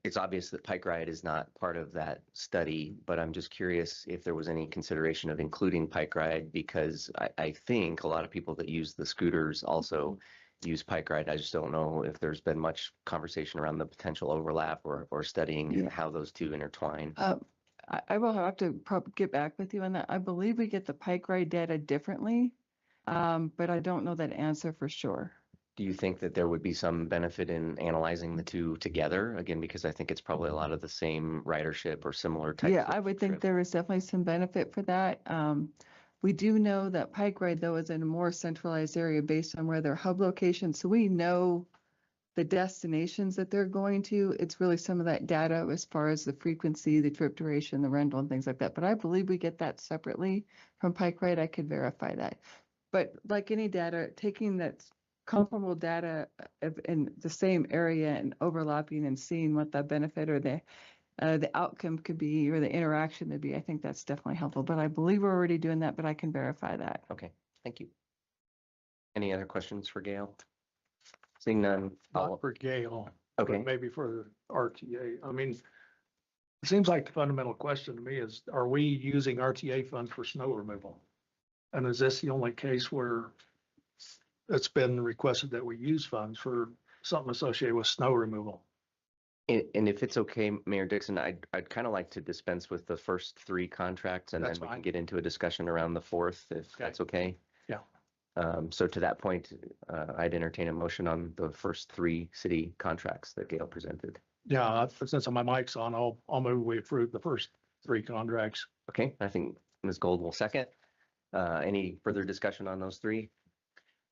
It's obvious that Pike Ride is not part of that study, but I'm just curious if there was any consideration of including Pike Ride, because I think a lot of people that use the scooters also use Pike Ride. I just don't know if there's been much conversation around the potential overlap or studying how those 2 intertwine. I will have to probably get back with you on that. I believe we get the Pike Ride data differently, but I don't know that answer for sure. Do you think that there would be some benefit in analyzing the two together? Again, because I think it's probably a lot of the same ridership or similar types. Yeah, of I would think trip. there is definitely some benefit for that. We do know that Pike Ride though is in a more centralized area based on where their hub location. So we know the destinations that they're going to. It's really some of that data as far as the frequency, the trip duration, the rental and things like that. But I believe we get that separately from Pike Ride. I could verify that. But like any data, taking that comparable data in the same area and overlapping and seeing what the benefit or the outcome could be or the interaction would be, I think that's definitely helpful. But I believe we're already doing that, but I can verify that. Okay, thank you. Any other questions for Gail? Seeing none. Not for Gail. Okay. But maybe for the RTA. I mean, it seems like the fundamental question to me is, are we using RTA funds for snow removal? And is this the only case where it's been requested that we use funds for something associated with snow removal? And if it's okay, Mayor Dixon, I'd kind of like to dispense with the first three contracts and then That's we can fine. get into a discussion around the fourth, if that's okay. Yeah. So to that point, I'd entertain a motion on the first three city contracts that Gail presented. Yeah, since my mic's on, I'll move we approve the first three contracts. Okay, I think Ms. Gold will second. Any further discussion on those three?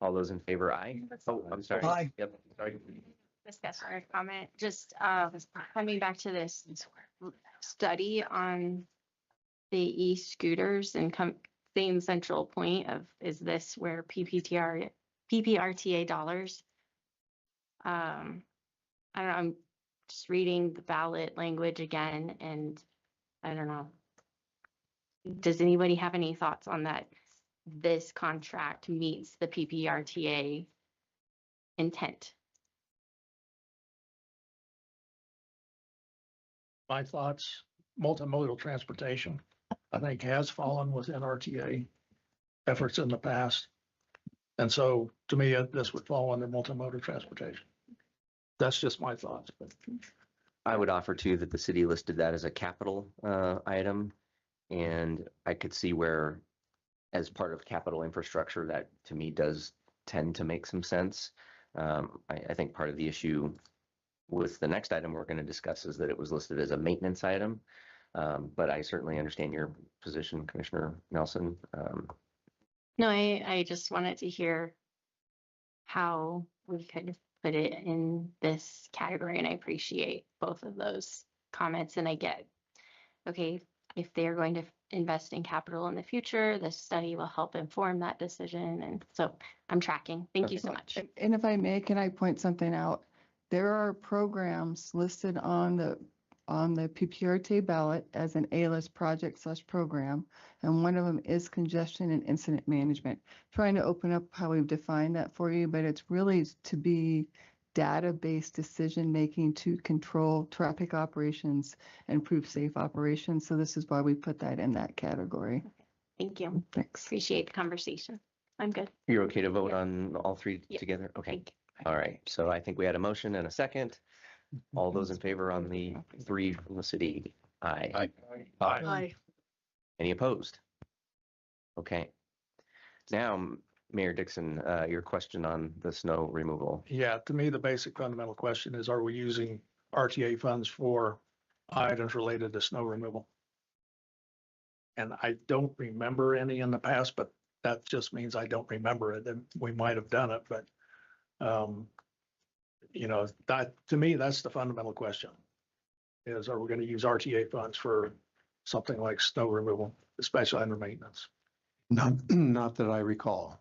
All those in favor, aye? Oh, I'm sorry. Aye. Yep, sorry. Discussion or comment, just coming back to this study on the e-scooters and same central point of, is this where PPRTA dollars? I don't know, I'm just reading the ballot language again, and I don't know. Does anybody have any thoughts on that? This contract meets the PPRTA intent? My thoughts, multimodal transportation, I think has fallen within RTA efforts in the past. And so to me, this would fall under multimodal transportation. That's just my thoughts, but I would offer too that the city listed that as a capital item. And I could see where, as part of capital infrastructure, that to me does tend to make some sense. I think part of the issue with the next item we're going to discuss is that it was listed as a maintenance item. But I certainly understand your position, Commissioner Nelson. No, I just wanted to hear how we could put it in this category, and I appreciate both of those comments. And I get, okay, if they're going to invest in capital in the future, this study will help inform that decision. And so I'm tracking. Thank you so much. And if I may, can I point something out? There are programs listed on the PPRTA ballot as an A-list project / program, and one of them is congestion and incident management. Trying to open up how we've defined that for you, but it's really to be data-based decision-making to control traffic operations and improve safe operations. So this is why we put that in that category. Thank you. Thanks. Appreciate the conversation. I'm good. You're okay to vote Yeah. on all three Yeah. together? Okay. Thank you. All right. So I think we had a motion and a second. All those in favor on the three from the city? Aye. Aye. Any opposed? Okay. Now, Mayor Dixon, your question on the snow removal. yeah, to me, the basic fundamental question is, are we using RTA funds for items related to snow removal? And I don't remember any in the past, but that just means I don't remember it, and we might have done it, but that, to me, that's the fundamental question. Is, are we going to use RTA funds for something like snow removal, especially under maintenance? Not that I recall.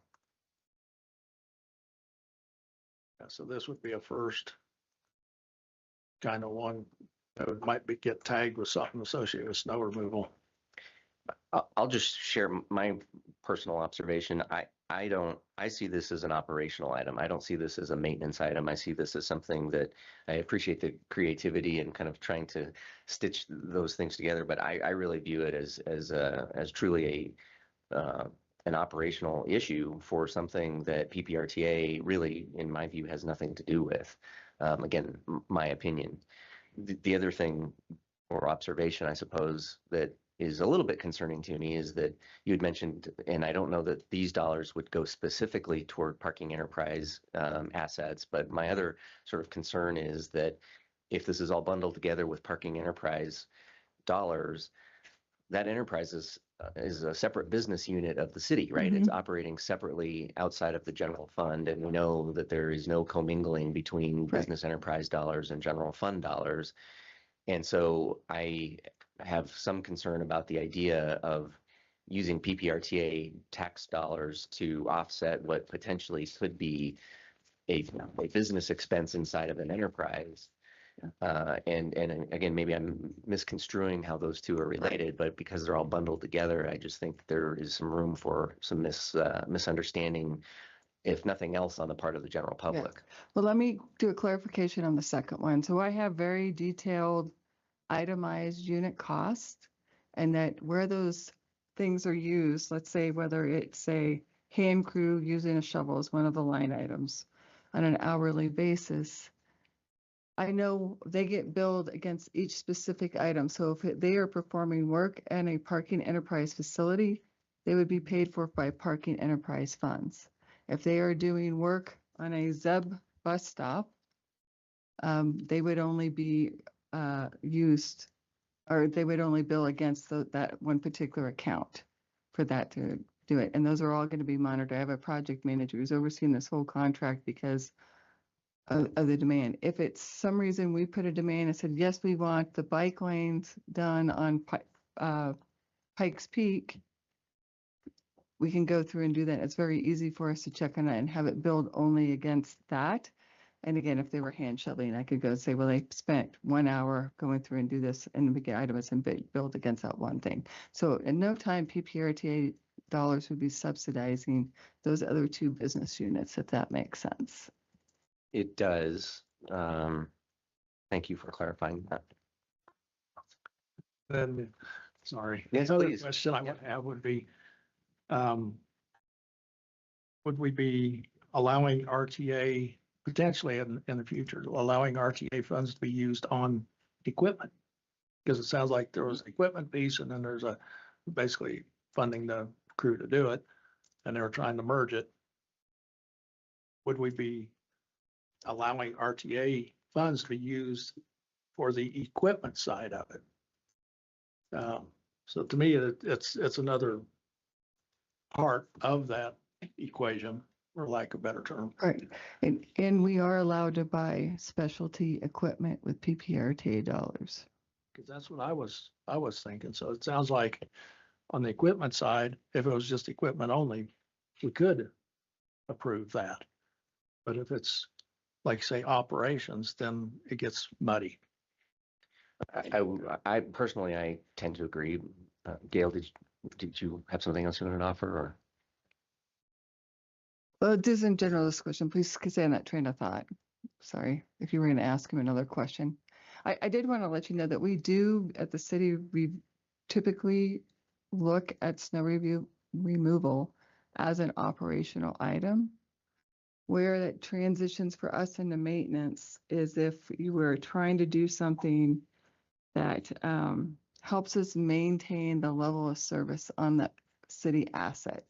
Yeah, so this would be a first kind of one that might get tagged with something associated with snow removal. I'll just share my personal observation. I see this as an operational item. I don't see this as a maintenance item. I see this as something that I appreciate the creativity and kind of trying to stitch those things together. But I really view it as truly an operational issue for something that PPRTA really, in my view, has nothing to do with. Again, my opinion. The other thing or observation, I suppose, that is a little bit concerning to me is that you had mentioned, and I don't know that these dollars would go specifically toward parking enterprise assets, but my other sort of concern is that if this is all bundled together with parking enterprise dollars, that enterprise is a separate business unit of the city, right? It's operating separately outside of the general fund, and we know that there is no commingling between business enterprise dollars and general fund dollars. And so I have some concern about the idea of using PPRTA tax dollars to offset what potentially could be a business expense inside of an enterprise. And again, maybe I'm misconstruing how those two are related, but because they're all bundled together, I just think there is some room for some misunderstanding, if nothing else, on the part of the general public. Well, let me do a clarification on the second one. So I have very detailed itemized unit cost, and that where those things are used, let's say whether it's a hand crew using a shovel is one of the line items on an hourly basis. I know they get billed against each specific item. So if they are performing work in a parking enterprise facility, they would be paid for by parking enterprise funds. If they are doing work on a ZEB bus stop, they would only be used, or they would only bill against that one particular account for that to do it. And those are all going to be monitored. I have a project manager who's overseeing this whole contract because of the demand. If it's some reason we put a demand and said, yes, we want the bike lanes done on Pikes Peak, we can go through and do that. It's very easy for us to check on that and have it billed only against that. And again, if they were hand shoveling, I could go say, well, they spent 1 hour going through and do this, and we get items and billed against that one thing. So in no time, PPRTA dollars would be subsidizing those other two business units, if that makes sense. It does. Thank you for clarifying that. Then, sorry. Yes, Another please. question I would have would be, would we be allowing RTA potentially in the future, allowing RTA funds to be used on equipment? Because it sounds like there was an equipment piece and then there's basically funding the crew to do it, and they were trying to merge it. Would we be allowing RTA funds to be used for the equipment side of it? So to me, it's another part of that equation, for lack of a better term. Right. And we are allowed to buy specialty equipment with PPRTA dollars. Because that's what I was thinking. So it sounds like on the equipment side, if it was just equipment only, we could approve that. But if it's like, say, operations, then it gets muddy. I personally, I tend to agree. Gail, did you have something else you wanted to offer, or? Well, just in general, this question, please stay on that train of thought. Sorry, if you were going to ask him another question. I did want to let you know that we do at the city, we typically look at snow removal as an operational item. Where that transitions for us into maintenance is if you were trying to do something that helps us maintain the level of service on the city asset.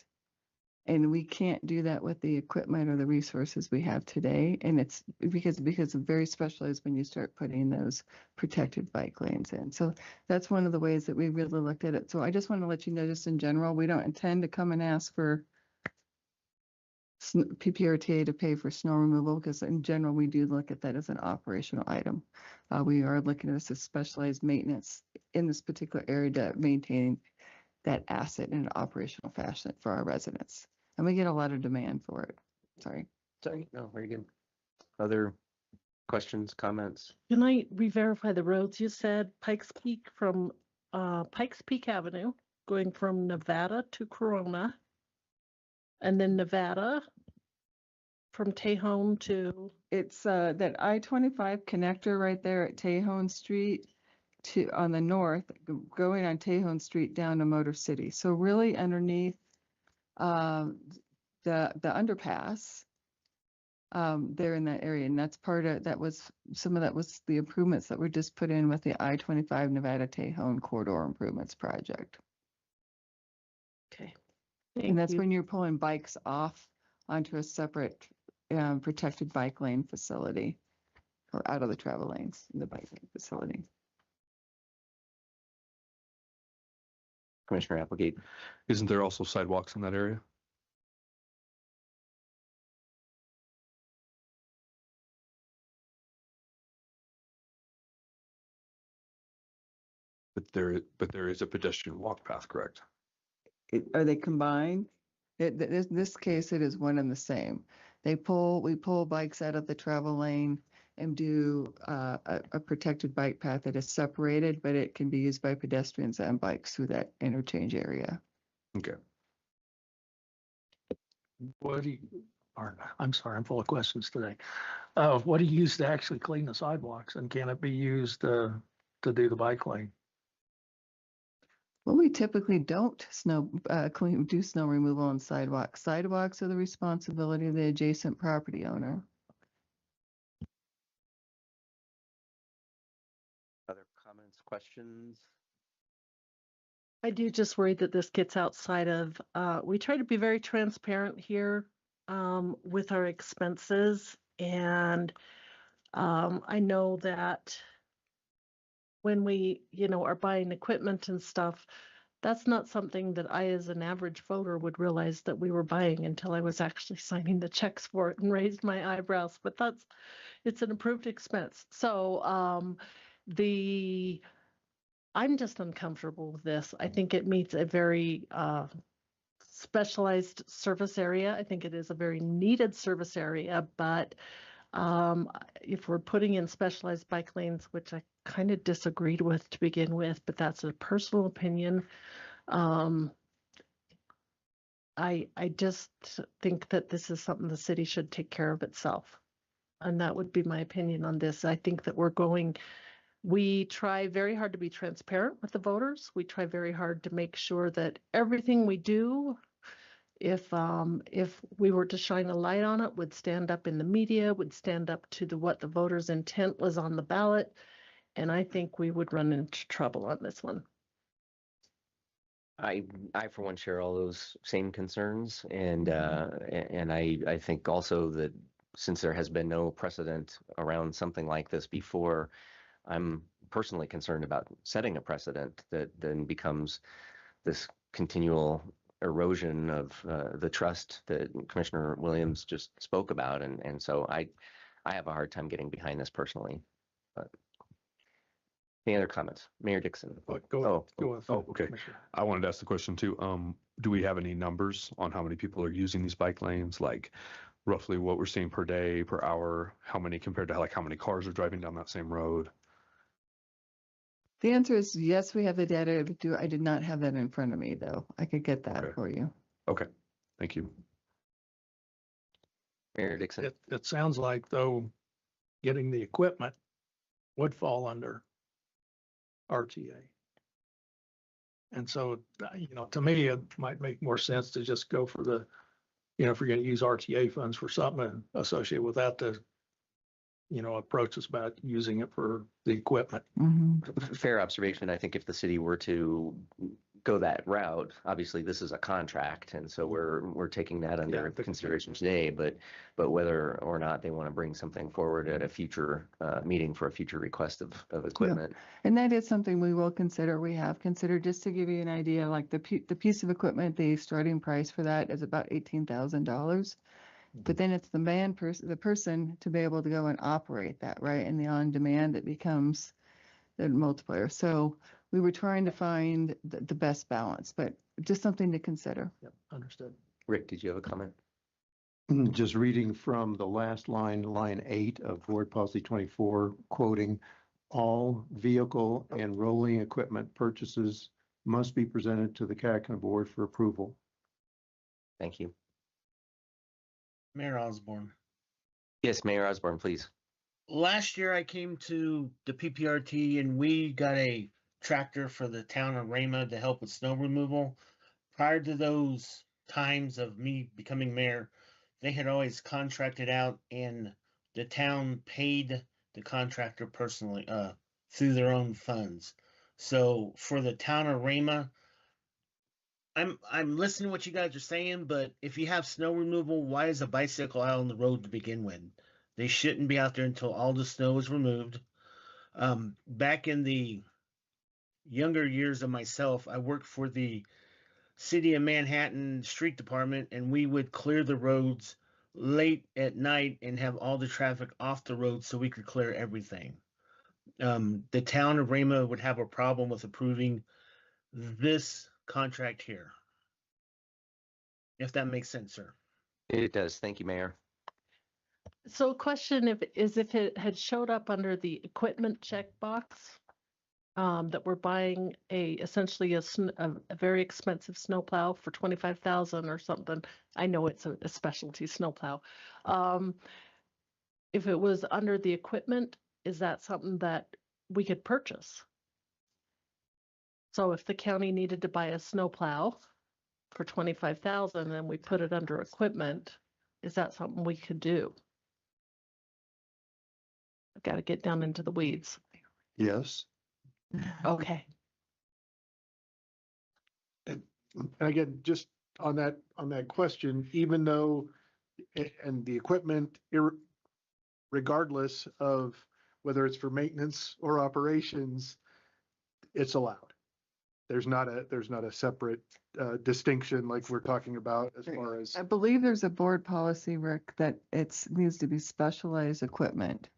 And we can't do that with the equipment or the resources we have today. And it's because it's very specialized when you start putting those protected bike lanes in. So that's one of the ways that we really looked at it. So I just want to let you know, just in general, we don't intend to come and ask for PPRTA to pay for snow removal, because in general, we do look at that as an operational item. We are looking at this as specialized maintenance in this particular area to maintain that asset in an operational fashion for our residents. And we get a lot of demand for it. Sorry. No, very good. Other questions, comments? Can I re-verify the roads? You said Pikes Peak from Pikes Peak Avenue, going from Nevada to Corona, and then Nevada from Tejon to. It's that I-25 connector right there at Tejon Street to on the north, going on Tejon Street down to Motor City. So really underneath the underpass there in that area. And that's some of that was the improvements that were just put in with the I-25 Nevada Tejon Corridor Improvements Project. Okay. And that's when you're pulling bikes off onto a separate protected bike lane facility or out of the travel lanes in the bike lane facility. Commissioner Applegate. Isn't there also sidewalks in that area? But there is a pedestrian walk path, correct? Are they combined? In this case, it is one and the same. We pull bikes out of the travel lane and do a protected bike path that is separated, but it can be used by pedestrians and bikes through that interchange area. Okay. What do you, I'm sorry, I'm full of questions today. What do you use to actually clean the sidewalks, and can it be used to do the bike lane? Well, we typically don't do snow removal on sidewalks. Sidewalks are the responsibility of the adjacent property owner. Other comments, questions? I do just worry that this gets outside of, we try to be very transparent here with our expenses. And I know that when we, are buying equipment and stuff, that's not something that I, as an average voter, would realize that we were buying until I was actually signing the checks for it and raised my eyebrows. But it's an approved expense. So I'm just uncomfortable with this. I think it meets a very specialized service area. I think it is a very needed service area, but if we're putting in specialized bike lanes, which I kind of disagreed with to begin with, but that's a personal opinion. I just think that this is something the city should take care of itself. And that would be my opinion on this. I think that we try very hard to be transparent with the voters. We try very hard to make sure that everything we do, if we were to shine a light on it, would stand up in the media, would stand up to what the voters' intent was on the ballot. And I think we would run into trouble on this one. I for one share all those same concerns, and I think also that since there has been no precedent around something like this before, I'm personally concerned about setting a precedent that then becomes this continual erosion of the trust that Commissioner Williams just spoke about, and so I have a hard time getting behind this personally. But any other comments, Mayor Dixon? Go with Okay. I wanted to ask the question too. Do we have any numbers on how many people are using these bike lanes? Like roughly what we're seeing per day, per hour? How many compared to how many cars are driving down that same road? The answer is yes, we have the data. I did not have that in front of me, though. I could get that for you. Okay, thank you. Mayor Dixon. It sounds like, though, getting the equipment would fall under RTA. And so, to me, it might make more sense to just go for the, if you're going to use RTA funds for something associated with that, to, approach us about using it for the equipment. Fair observation. I think if the city were to go that route, obviously this is a contract, and so we're taking that under consideration today. But whether or not they want to bring something forward at a future meeting for a future request of equipment, and that is something we will consider. We have considered, just to give you an idea, like the piece of equipment, the starting price for that is about $18,000. But then it's the person to be able to go and operate that, right? And the on-demand, it becomes the multiplier. So we were trying to find the best balance, but just something to consider. Yep, understood. Rick, did you have a comment? Just reading from the last line, line 8 of Board Policy 24, quoting, all vehicle and rolling equipment purchases must be presented to the CAC Board for approval. Thank you. Mayor Osborne. Yes, Mayor Osborne, please. Last year I came to the PPRT and we got a tractor for the town of Rama to help with snow removal. Prior to those times of me becoming mayor, they had always contracted out and the town paid the contractor personally, through their own funds. So for the town of Rama, I'm listening to what you guys are saying, but if you have snow removal, why is a bicycle out on the road to begin with? They shouldn't be out there until all the snow is removed. Back in the younger years of myself, I worked for the City of Manhattan Street Department, and we would clear the roads late at night and have all the traffic off the road so we could clear everything. The town of Rama would have a problem with approving this contract here. If that makes sense, sir. It does. Thank you, Mayor. So question if it had showed up under the equipment checkbox, that we're buying essentially a very expensive snowplow for 25,000 or something. I know it's a specialty snowplow. If it was under the equipment, is that something that we could purchase? So if the county needed to buy a snowplow for 25,000 and we put it under equipment, is that something we could do? I've got to get down into the weeds. Yes. Okay. And again, just on that question, even though, and the equipment, regardless of whether it's for maintenance or operations, it's allowed. There's not a separate distinction like we're talking about as far as. I believe there's a board policy, Rick, that needs to be specialized equipment.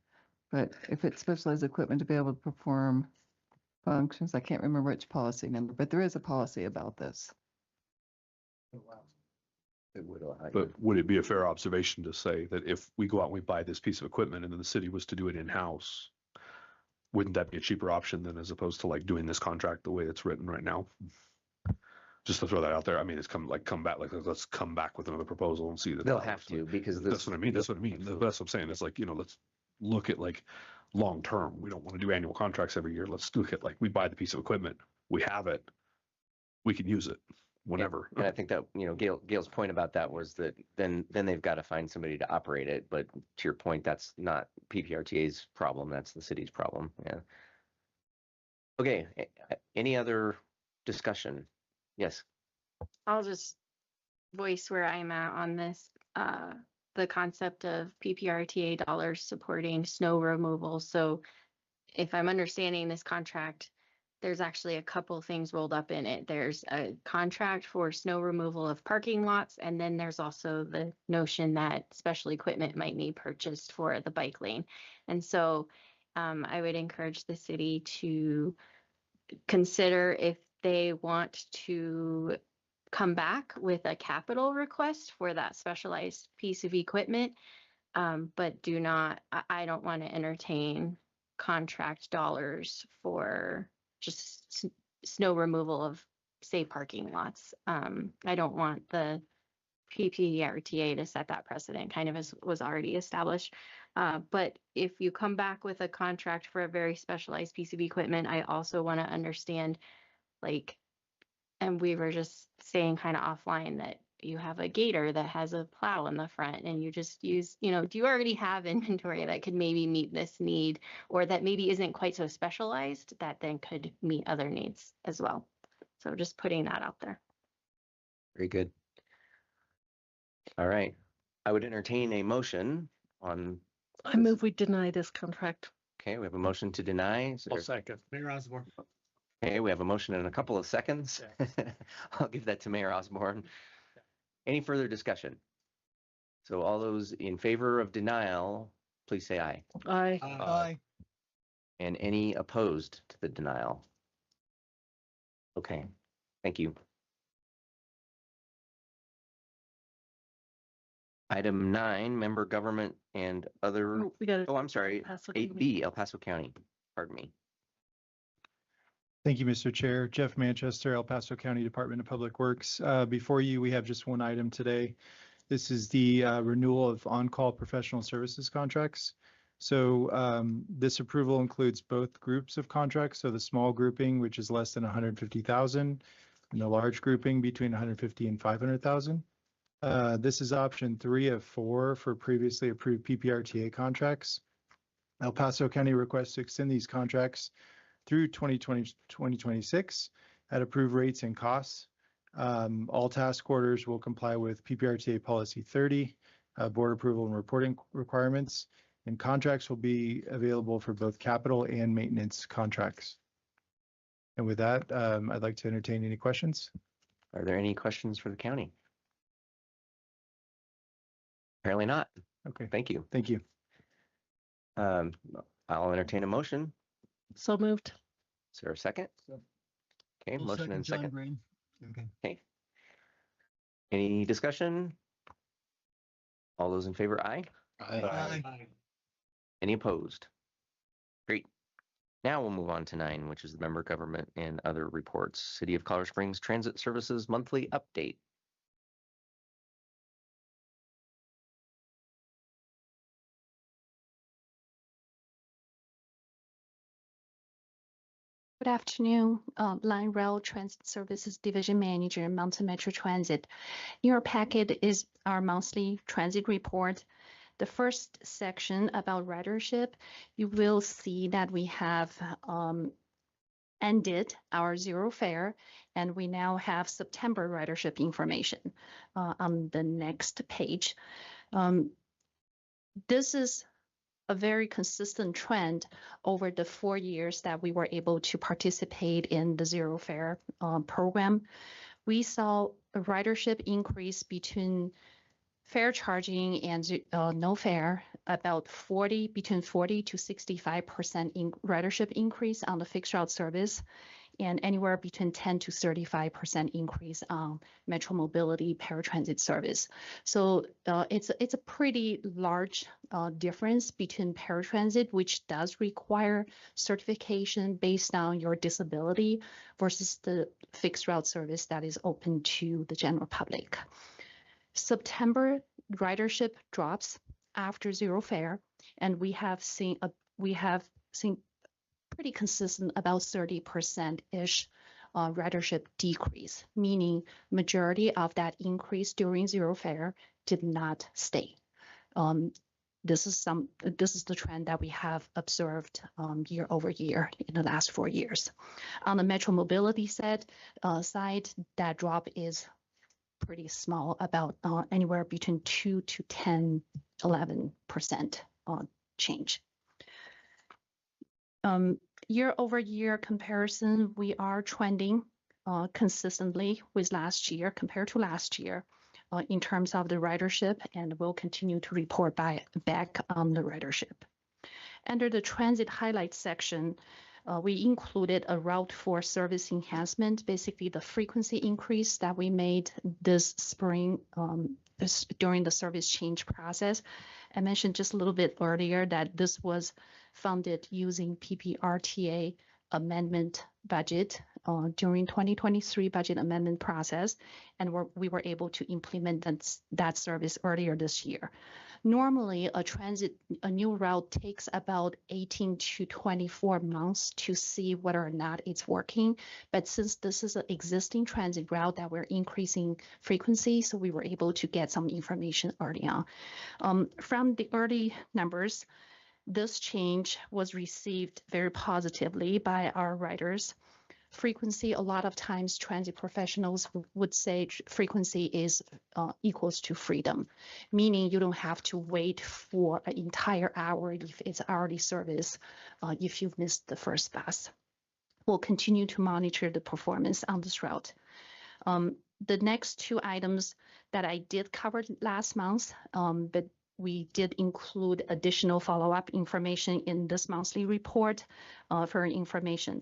But if it's specialized equipment to be able to perform functions, I can't remember which policy number, but there is a policy about this. It would allow you. But would it be a fair observation to say that if we go out and we buy this piece of equipment and then the city was to do it in-house, wouldn't that be a cheaper option than as opposed to like doing this contract the way it's written right now? Just to throw that out there. I mean, it's come back, let's come back with another proposal and see that. They'll have to, because that's what I mean. That's what I'm saying. It's like, let's look at like long term. We don't want to do annual contracts every year. Let's look at like, we buy the piece of equipment, we have it, we can use it whenever. And I think that, Gail's point about that was that then they've got to find somebody to operate it. But to your point, that's not PPRTA's problem. That's the city's problem. Yeah. Okay. Any other discussion? Yes. I'll just voice where I'm at on this. The concept of PPRTA dollars supporting snow removal. So if I'm understanding this contract, there's actually a couple things rolled up in it. There's a contract for snow removal of parking lots, and then there's also the notion that special equipment might need purchased for the bike lane. And so I would encourage the city to consider if they want to come back with a capital request for that specialized piece of equipment, but I don't want to entertain contract dollars for just snow removal of, say, parking lots. I don't want the PPRTA to set that precedent, kind of as was already established. But if you come back with a contract for a very specialized piece of equipment, I also want to understand, and we were just saying kind of offline that you have a gator that has a plow in the front and you just use, do you already have inventory that could maybe meet this need, or that maybe isn't quite so specialized that then could meet other needs as well? So just putting that out there. Very good. All right. I would entertain a motion on. I move we deny this contract. Okay, we have a motion to deny. I'll second. Mayor Osborne. Okay, we have a motion in a couple of seconds. I'll give that to Mayor Osborne. Any further discussion? So all those in favor of denial, please say aye. Aye. Aye. And any opposed to the denial? Okay, thank you. Item 9, member government and other. We got Oh, I'm sorry. El Paso County. 8B, El Paso County. Pardon me. Thank you, Mr. Chair. Jeff Manchester, El Paso County Department of Public Works. Before you, we have just one item today. This is the renewal of on-call professional services contracts. So this approval includes both groups of contracts. So the small grouping, which is less than 150,000, and the large grouping between 150 and 500,000. This is option 3 of 4 for previously approved PPRTA contracts. El Paso County requests to extend these contracts through 2026 at approved rates and costs. All task orders will comply with PPRTA Policy 30, board approval and reporting requirements, and contracts will be available for both capital and maintenance contracts. And with that, I'd like to entertain any questions. Are there any questions for the county? Apparently not. Okay, Thank you. thank you. I'll entertain a motion. So moved. Is there a second? Okay, I'll motion and John second. Graham. Okay. Okay. Any discussion? All those in favor, aye. Aye. Any opposed? Great. Now we'll move on to 9, which is the member government and other reports. City of Colorado Springs Transit Services monthly update. Good afternoon, Line Rail Transit Services Division Manager, Mountain Metro Transit. In your packet is our monthly transit report. The first section about ridership, you will see that we have ended our zero fare, and we now have September ridership information on the next page. This is a very consistent trend over the 4 years that we were able to participate in the zero fare program. We saw a ridership increase between fare charging and no fare, about between 40 to 65% in ridership increase on the fixed route service, and anywhere between 10 to 35% increase on Metro Mobility paratransit service. So it's a pretty large difference between paratransit, which does require certification based on your disability, versus the fixed route service that is open to the general public. September ridership drops after zero fare, and we have seen pretty consistent about 30%-ish ridership decrease, meaning majority of that increase during zero fare did not stay. This is the trend that we have observed year over year in the last 4 years. On the Metro Mobility side, that drop is pretty small, about anywhere between 2 to 10, 11% change. Year over year comparison, we are trending consistently with last year, compared to last year, in terms of the ridership, and we'll continue to report back on the ridership. Under the transit highlights section, we included a Route 4 service enhancement, basically the frequency increase that we made this spring during the service change process. I mentioned just a little bit earlier that this was funded using PPRTA amendment budget during 2023 budget amendment process, and we were able to implement that service earlier this year. Normally, a new route takes about 18 to 24 months to see whether or not it's working. But since this is an existing transit route that we're increasing frequency, so we were able to get some information early on. From the early numbers, this change was received very positively by our riders. Frequency, a lot of times transit professionals would say frequency is equals to freedom, meaning you don't have to wait for an entire hour if it's hourly service if you've missed the first bus. We'll continue to monitor the performance on this route. The next 2 items that I did cover last month, but we did include additional follow-up information in this monthly report for information.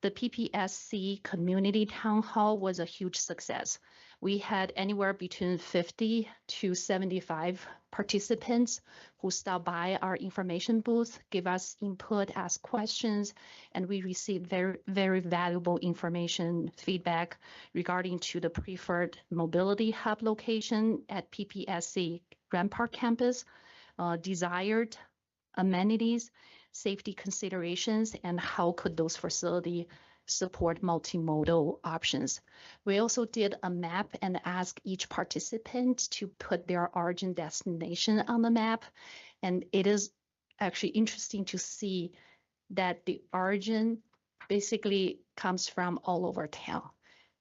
The PPSC Community Town Hall was a huge success. We had anywhere between 50 to 75 participants who stopped by our information booth, give us input, ask questions, and we received very, very valuable information feedback regarding to the preferred mobility hub location at PPSC Grand Park campus, desired amenities, safety considerations, and how could those facilities support multimodal options. We also did a map and asked each participant to put their origin destination on the map. And it is actually interesting to see that the origin basically comes from all over town,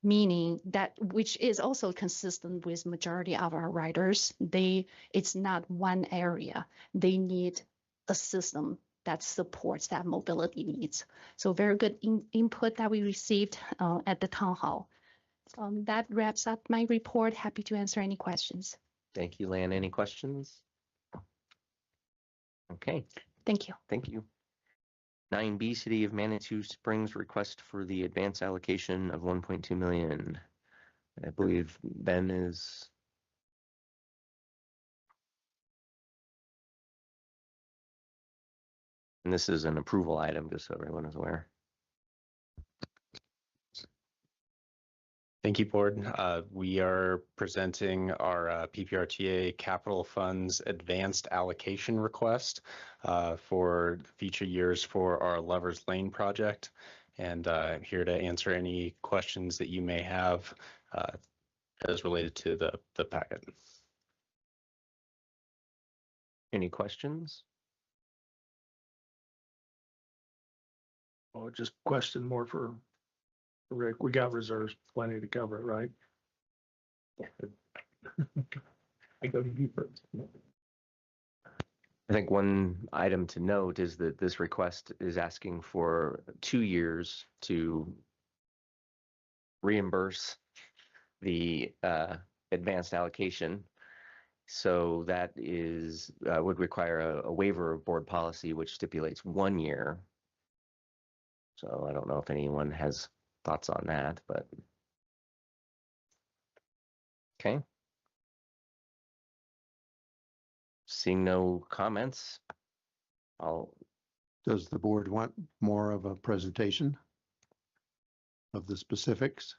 meaning that, which is also consistent with majority of our riders. It's not one area. They need a system that supports that mobility needs. So very good input that we received at the town hall. That wraps up my report. Happy to answer any questions. Thank you, Lan. Any questions? Okay, Thank you. thank you. 9B, City of Manitou Springs request for the advance allocation of 1.2 million. I believe Ben is. And this is an approval item, just so everyone is aware. Thank you, Board. We are presenting our PPRTA Capital Funds Advanced Allocation Request for future years for our Lovers Lane project. And here to answer any questions that you may have as related to the packet. Any questions? Oh, just question more for Rick. We got reserves plenty to cover it, right? Yeah. I go to you first. I think one item to note is that this request is asking for 2 years to reimburse the advanced allocation. So that is would require a waiver of board policy, which stipulates 1 year. So I don't know if anyone has thoughts on that, but okay. Seeing no comments, Does the board want more of a presentation of the specifics?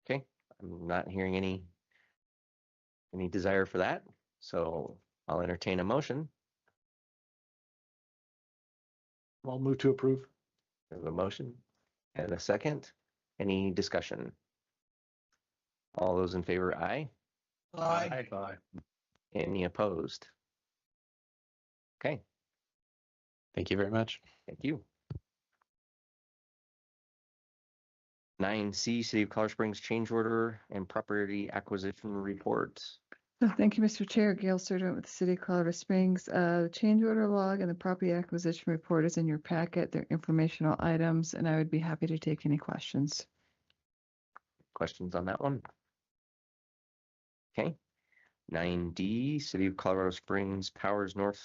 okay, I'm not hearing any desire for that, so I'll entertain a motion. I'll move to approve. We have a motion and a second. Any discussion? All those in favor, aye. Aye. Any opposed? Okay, Thank you very much. thank you. 9C, City of Colorado Springs change order and property acquisition report. Thank you, Mr. Chair. Gail Sturtevant with the City of Colorado Springs. The change order log and the property acquisition report is in your packet. They're informational items, and I would be happy to take any questions. Questions on that one? Okay. 9D, City of Colorado Springs Powers North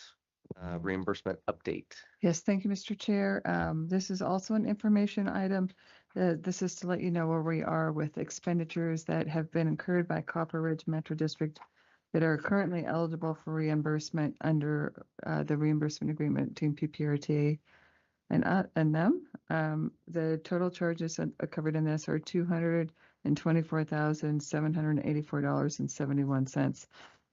reimbursement update. Yes, thank you, Mr. Chair. This is also an information item. This is to let you know where we are with expenditures that have been incurred by Copper Ridge Metro District that are currently eligible for reimbursement under the reimbursement agreement between PPRTA and them. The total charges covered in this are $224,784.71.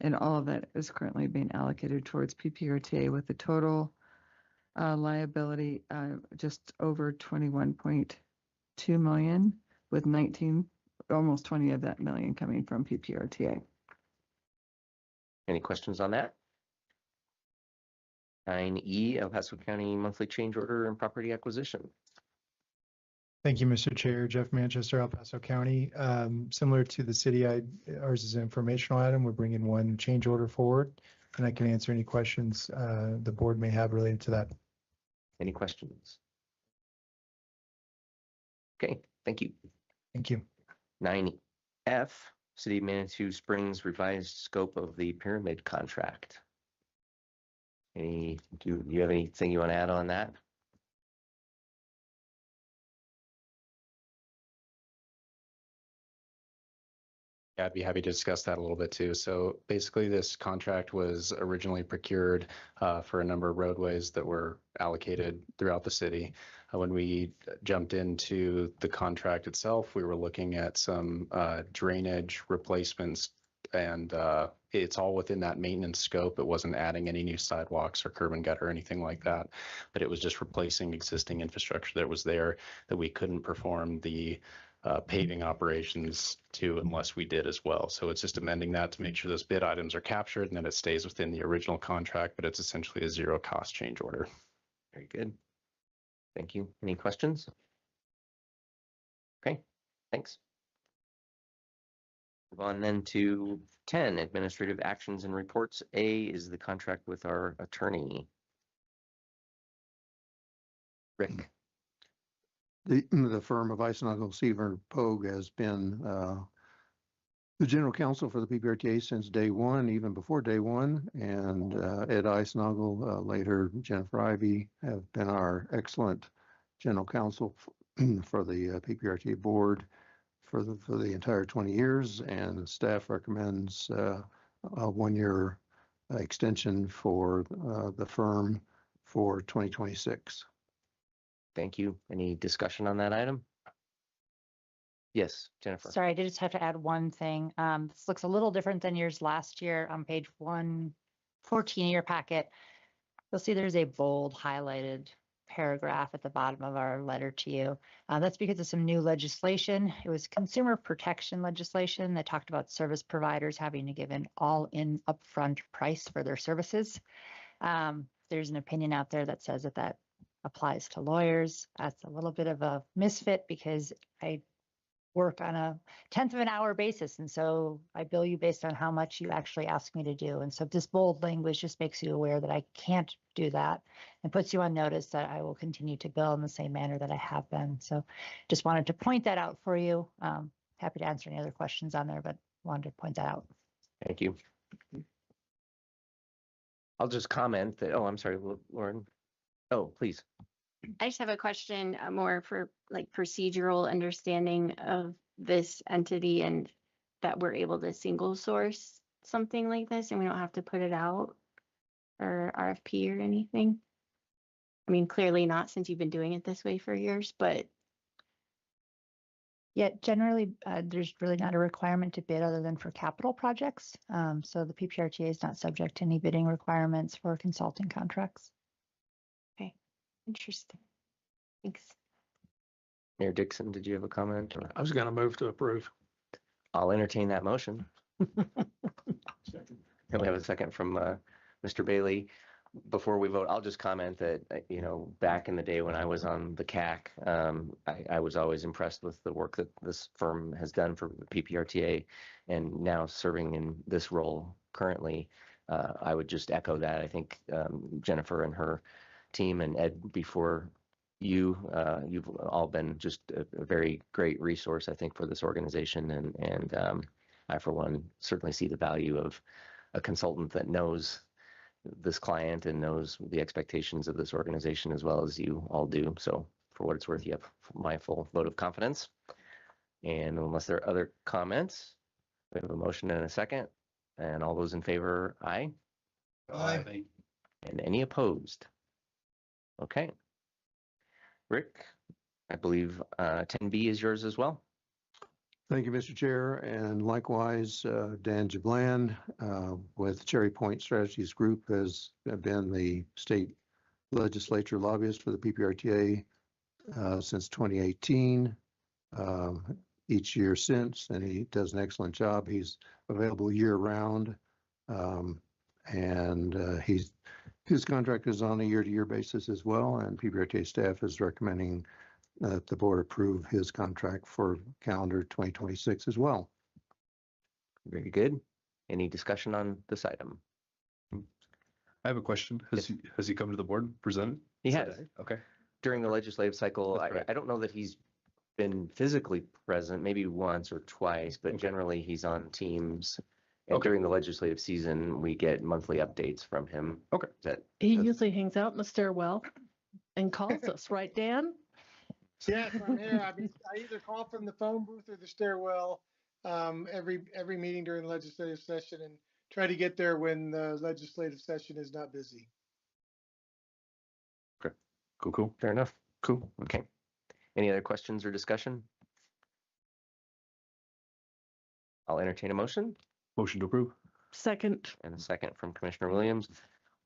And all of that is currently being allocated towards PPRTA with the total liability just over 21.2 million, with 19, almost 20 of that million coming from PPRTA. Any questions on that? 9E, El Paso County monthly change order and property acquisition. Thank you, Mr. Chair. Jeff Manchester, El Paso County. Similar to the city, ours is an informational item. We're bringing one change order forward, and I can answer any questions the board may have related to that. Any questions? Okay, thank you. Thank you. 9F, City of Manitou Springs revised scope of the pyramid contract. Do you have anything you want to add on that? Yeah, I'd be happy to discuss that a little bit too. So basically this contract was originally procured for a number of roadways that were allocated throughout the city. When we jumped into the contract itself, we were looking at some drainage replacements and it's all within that maintenance scope. It wasn't adding any new sidewalks or curb and gutter or anything like that, but it was just replacing existing infrastructure that was there that we couldn't perform the paving operations to unless we did as well. So it's just amending that to make sure those bid items are captured and then it stays within the original contract, but it's essentially a zero cost change order. Very good. Thank you. Any questions? Okay, thanks. Move on then to 10, administrative actions and reports. A is the contract with our attorney. Rick. The firm of Eisnagel, Seaver, Pogue has been the general counsel for the PPRTA since day one, even before day one. And Ed Eisnagel, later Jennifer Ivey, have been our excellent general counsel for the PPRTA board for the entire 20 years. And staff recommends a 1-year extension for the firm for 2026. Thank you. Any discussion on that item? Yes, Jennifer. Sorry, I did just have to add one thing. This looks a little different than yours last year. On page 114 of your packet, you'll see there's a bold highlighted paragraph at the bottom of our letter to you. That's because of some new legislation. It was consumer protection legislation that talked about service providers having to give an all-in upfront price for their services. There's an opinion out there that says that applies to lawyers. That's a little bit of a misfit because I work on a 1/10 of an hour basis. And so I bill you based on how much you actually ask me to do. And so this bold language just makes you aware that I can't do that and puts you on notice that I will continue to bill in the same manner that I have been. So just wanted to point that out for you. Happy to answer any other questions on there, but wanted to point that out. Thank you. I'll just comment that, oh, I'm sorry, Lauren. Oh, please. I just have a question more for like procedural understanding of this entity and that we're able to single source something like this and we don't have to put it out or RFP or anything. I mean, clearly not since you've been doing it this way for years, but. Yeah, generally, there's really not a requirement to bid other than for capital projects. So the PPRTA is not subject to any bidding requirements for consulting contracts. Okay, interesting. Thanks. Mayor Dixon, did you have a comment? Or? I was going to move to approve. I'll entertain that motion. And we have a second from Mr. Bailey. Before we vote, I'll just comment that, back in the day when I was on the CAC, I was always impressed with the work that this firm has done for the PPRTA, and now serving in this role currently, I would just echo that. I think Jennifer and her team and Ed before you've all been just a very great resource, I think, for this organization, and I, for one, certainly see the value of a consultant that knows this client and knows the expectations of this organization as well as you all do. So for what it's worth, you have my full vote of confidence. And unless there are other comments, we have a motion and a second. And all those in favor, aye. Aye. And any opposed? Okay. Rick, I believe 10B is yours as well. Thank you, Mr. Chair, and likewise, Dan Jablan with Cherry Point Strategies Group has been the state legislature lobbyist for the PPRTA since 2018, each year since, and he does an excellent job. He's available year-round, and his contract is on a year-to-year basis as well, and PPRTA staff is recommending that the board approve his contract for calendar 2026 as well. Very good. Any discussion on this item? I have a question. Has he come to the board and presented? He has. Okay. During the legislative cycle, Right. I don't know that he's been physically present, maybe once or twice, but generally he's on teams. And during the legislative season, we get monthly updates from him. Okay. He usually hangs out in the stairwell and calls us, right, Dan? Yes, I'm here. I either call from the phone booth or the stairwell every meeting during the legislative session and try to get there when the legislative session is not busy. Okay. Cool. Fair enough. Cool. Okay. Any other questions or discussion? I'll entertain a motion. Motion to approve. Second. And a second from Commissioner Williams.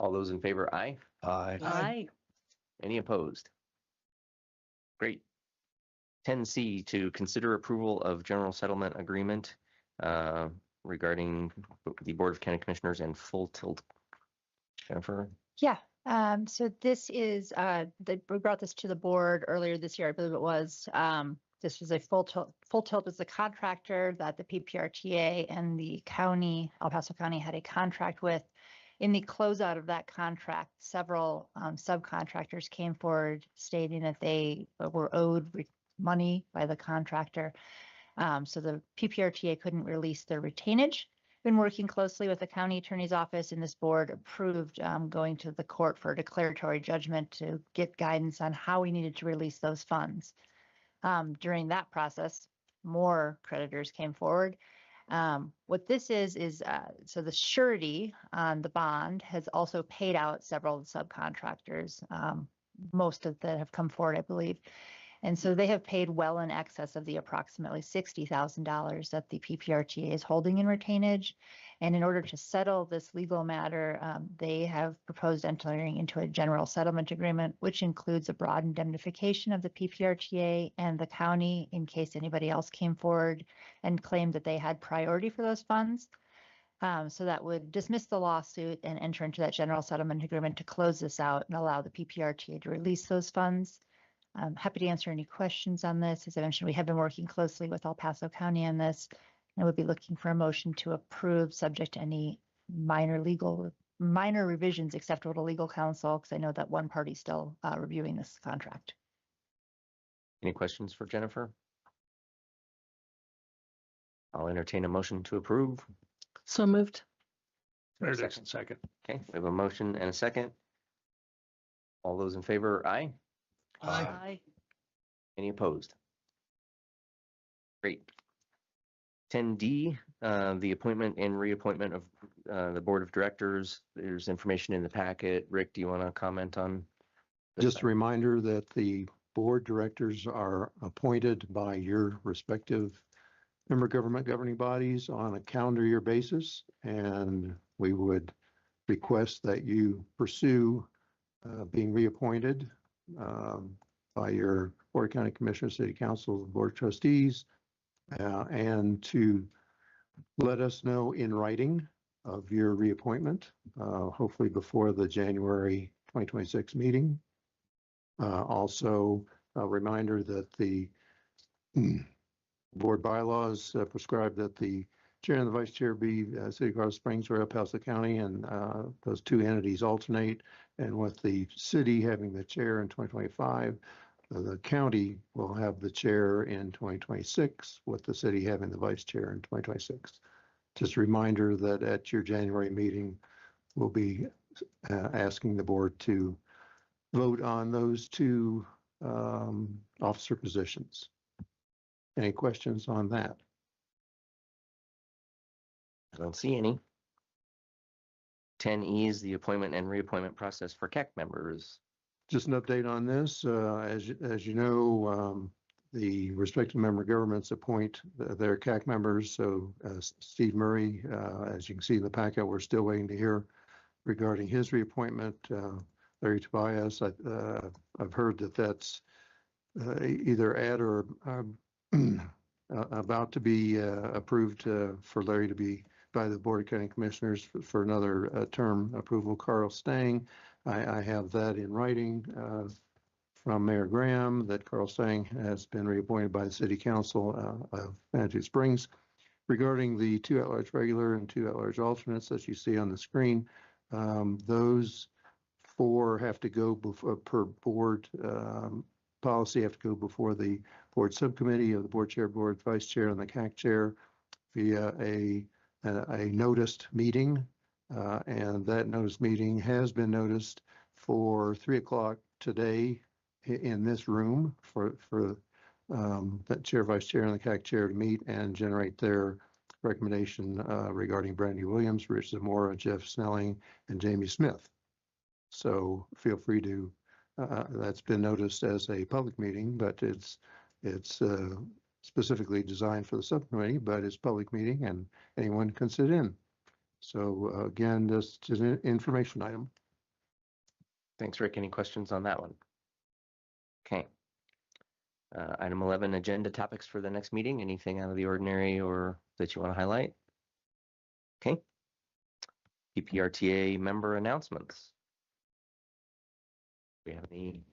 All those in favor, aye. Aye. Aye. Any opposed? Great. 10C, to consider approval of general settlement agreement regarding the Board of County Commissioners and Full Tilt. Jennifer? Yeah, so this is, we brought this to the board earlier this year, I believe it was. This was a Full Tilt is the contractor that the PPRTA and the county, El Paso County, had a contract with. In the closeout of that contract, several subcontractors came forward stating that they were owed money by the contractor. So the PPRTA couldn't release their retainage. Been working closely with the county attorney's office, and this board approved going to the court for a declaratory judgment to get guidance on how we needed to release those funds. During that process, more creditors came forward. What this is so the surety on the bond has also paid out several of the subcontractors, most of that have come forward, I believe. And so they have paid well in excess of the approximately $60,000 that the PPRTA is holding in retainage. And in order to settle this legal matter, they have proposed entering into a general settlement agreement, which includes a broad indemnification of the PPRTA and the county in case anybody else came forward and claimed that they had priority for those funds. So that would dismiss the lawsuit and enter into that general settlement agreement to close this out and allow the PPRTA to release those funds. I'm happy to answer any questions on this. As I mentioned, we have been working closely with El Paso County on this. And I would be looking for a motion to approve subject to any minor revisions acceptable to legal counsel, because I know that one party's still reviewing this contract. Any questions for Jennifer? I'll entertain a motion to approve. So moved. Mayor Dixon, second. Okay, we have a motion and a second. All those in favor, aye. Aye. Any opposed? Great. 10D, the appointment and reappointment of the Board of Directors. There's information in the packet. Rick, do you want to comment on this? Just a reminder that the board directors are appointed by your respective member government governing bodies on a calendar year basis, and we would request that you pursue being reappointed by your Board of County Commissioners, City Council, Board of Trustees, and to let us know in writing of your reappointment, hopefully before the January 2026 meeting. Also, a reminder that the board bylaws prescribe that the chair and the vice chair be City of Colorado Springs or El Paso County, and those two entities alternate. And with the city having the chair in 2025, the county will have the chair in 2026, with the city having the vice chair in 2026. Just a reminder that at your January meeting, we'll be asking the board to vote on those two officer positions. Any questions on that? I don't see any. 10E is the appointment and reappointment process for CAC members. Just an update on this. As you know, the respective member governments appoint their CAC members. So Steve Murray, as you can see in the packet, we're still waiting to hear regarding his reappointment. Larry Tobias, I've heard that that's either at or about to be approved for Larry to be by the Board of County Commissioners for another term approval. Carl Stang, I have that in writing from Mayor Graham that Carl Stang has been reappointed by the City Council of Manitou Springs. Regarding the 2 at-large regular and 2 at-large alternates that you see on the screen, those 4 have to go before, per board policy, have to go before the board subcommittee of the board chair, board vice chair, and the CAC chair via a noticed meeting. And that noticed meeting has been noticed for 3 o'clock today in this room for that chair, vice chair, and the CAC chair to meet and generate their recommendation regarding Brandy Williams, Rich Zamora, Jeff Snelling, and Jamie Smith. So feel free to, that's been noticed as a public meeting, but it's specifically designed for the subcommittee, but it's a public meeting and anyone can sit in. So again, this is an information item. Thanks, Rick. Any questions on that one? Okay. Item 11, agenda topics for the next meeting. Anything out of the ordinary or that you want to highlight? Okay. PPRTA member announcements. Do we have any?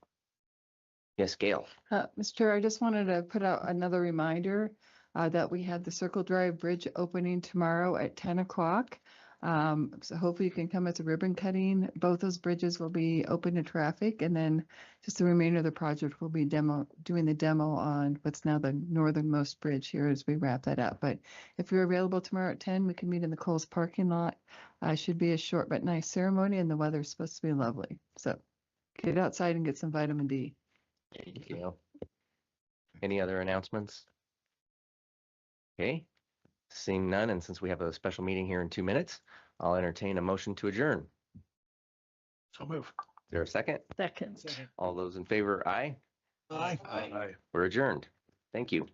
Yes, Gail. Mr. Chair, I just wanted to put out another reminder that we had the Circle Drive Bridge opening tomorrow at 10 o'clock. So hopefully you can come at the ribbon cutting. Both those bridges will be open to traffic, and then just the remainder of the project will be doing the demo on what's now the northernmost bridge here as we wrap that up. But if you're available tomorrow at 10, we can meet in the Kohl's parking lot. Should be a short but nice ceremony, and the weather's supposed to be lovely. So get outside and get some vitamin D. Thank you. Any other announcements? Okay. Seeing none, and since we have a special meeting here in 2 minutes, I'll entertain a motion to adjourn. So move. Is there a second? Second. All those in favor, aye? Aye. We're adjourned. Thank you.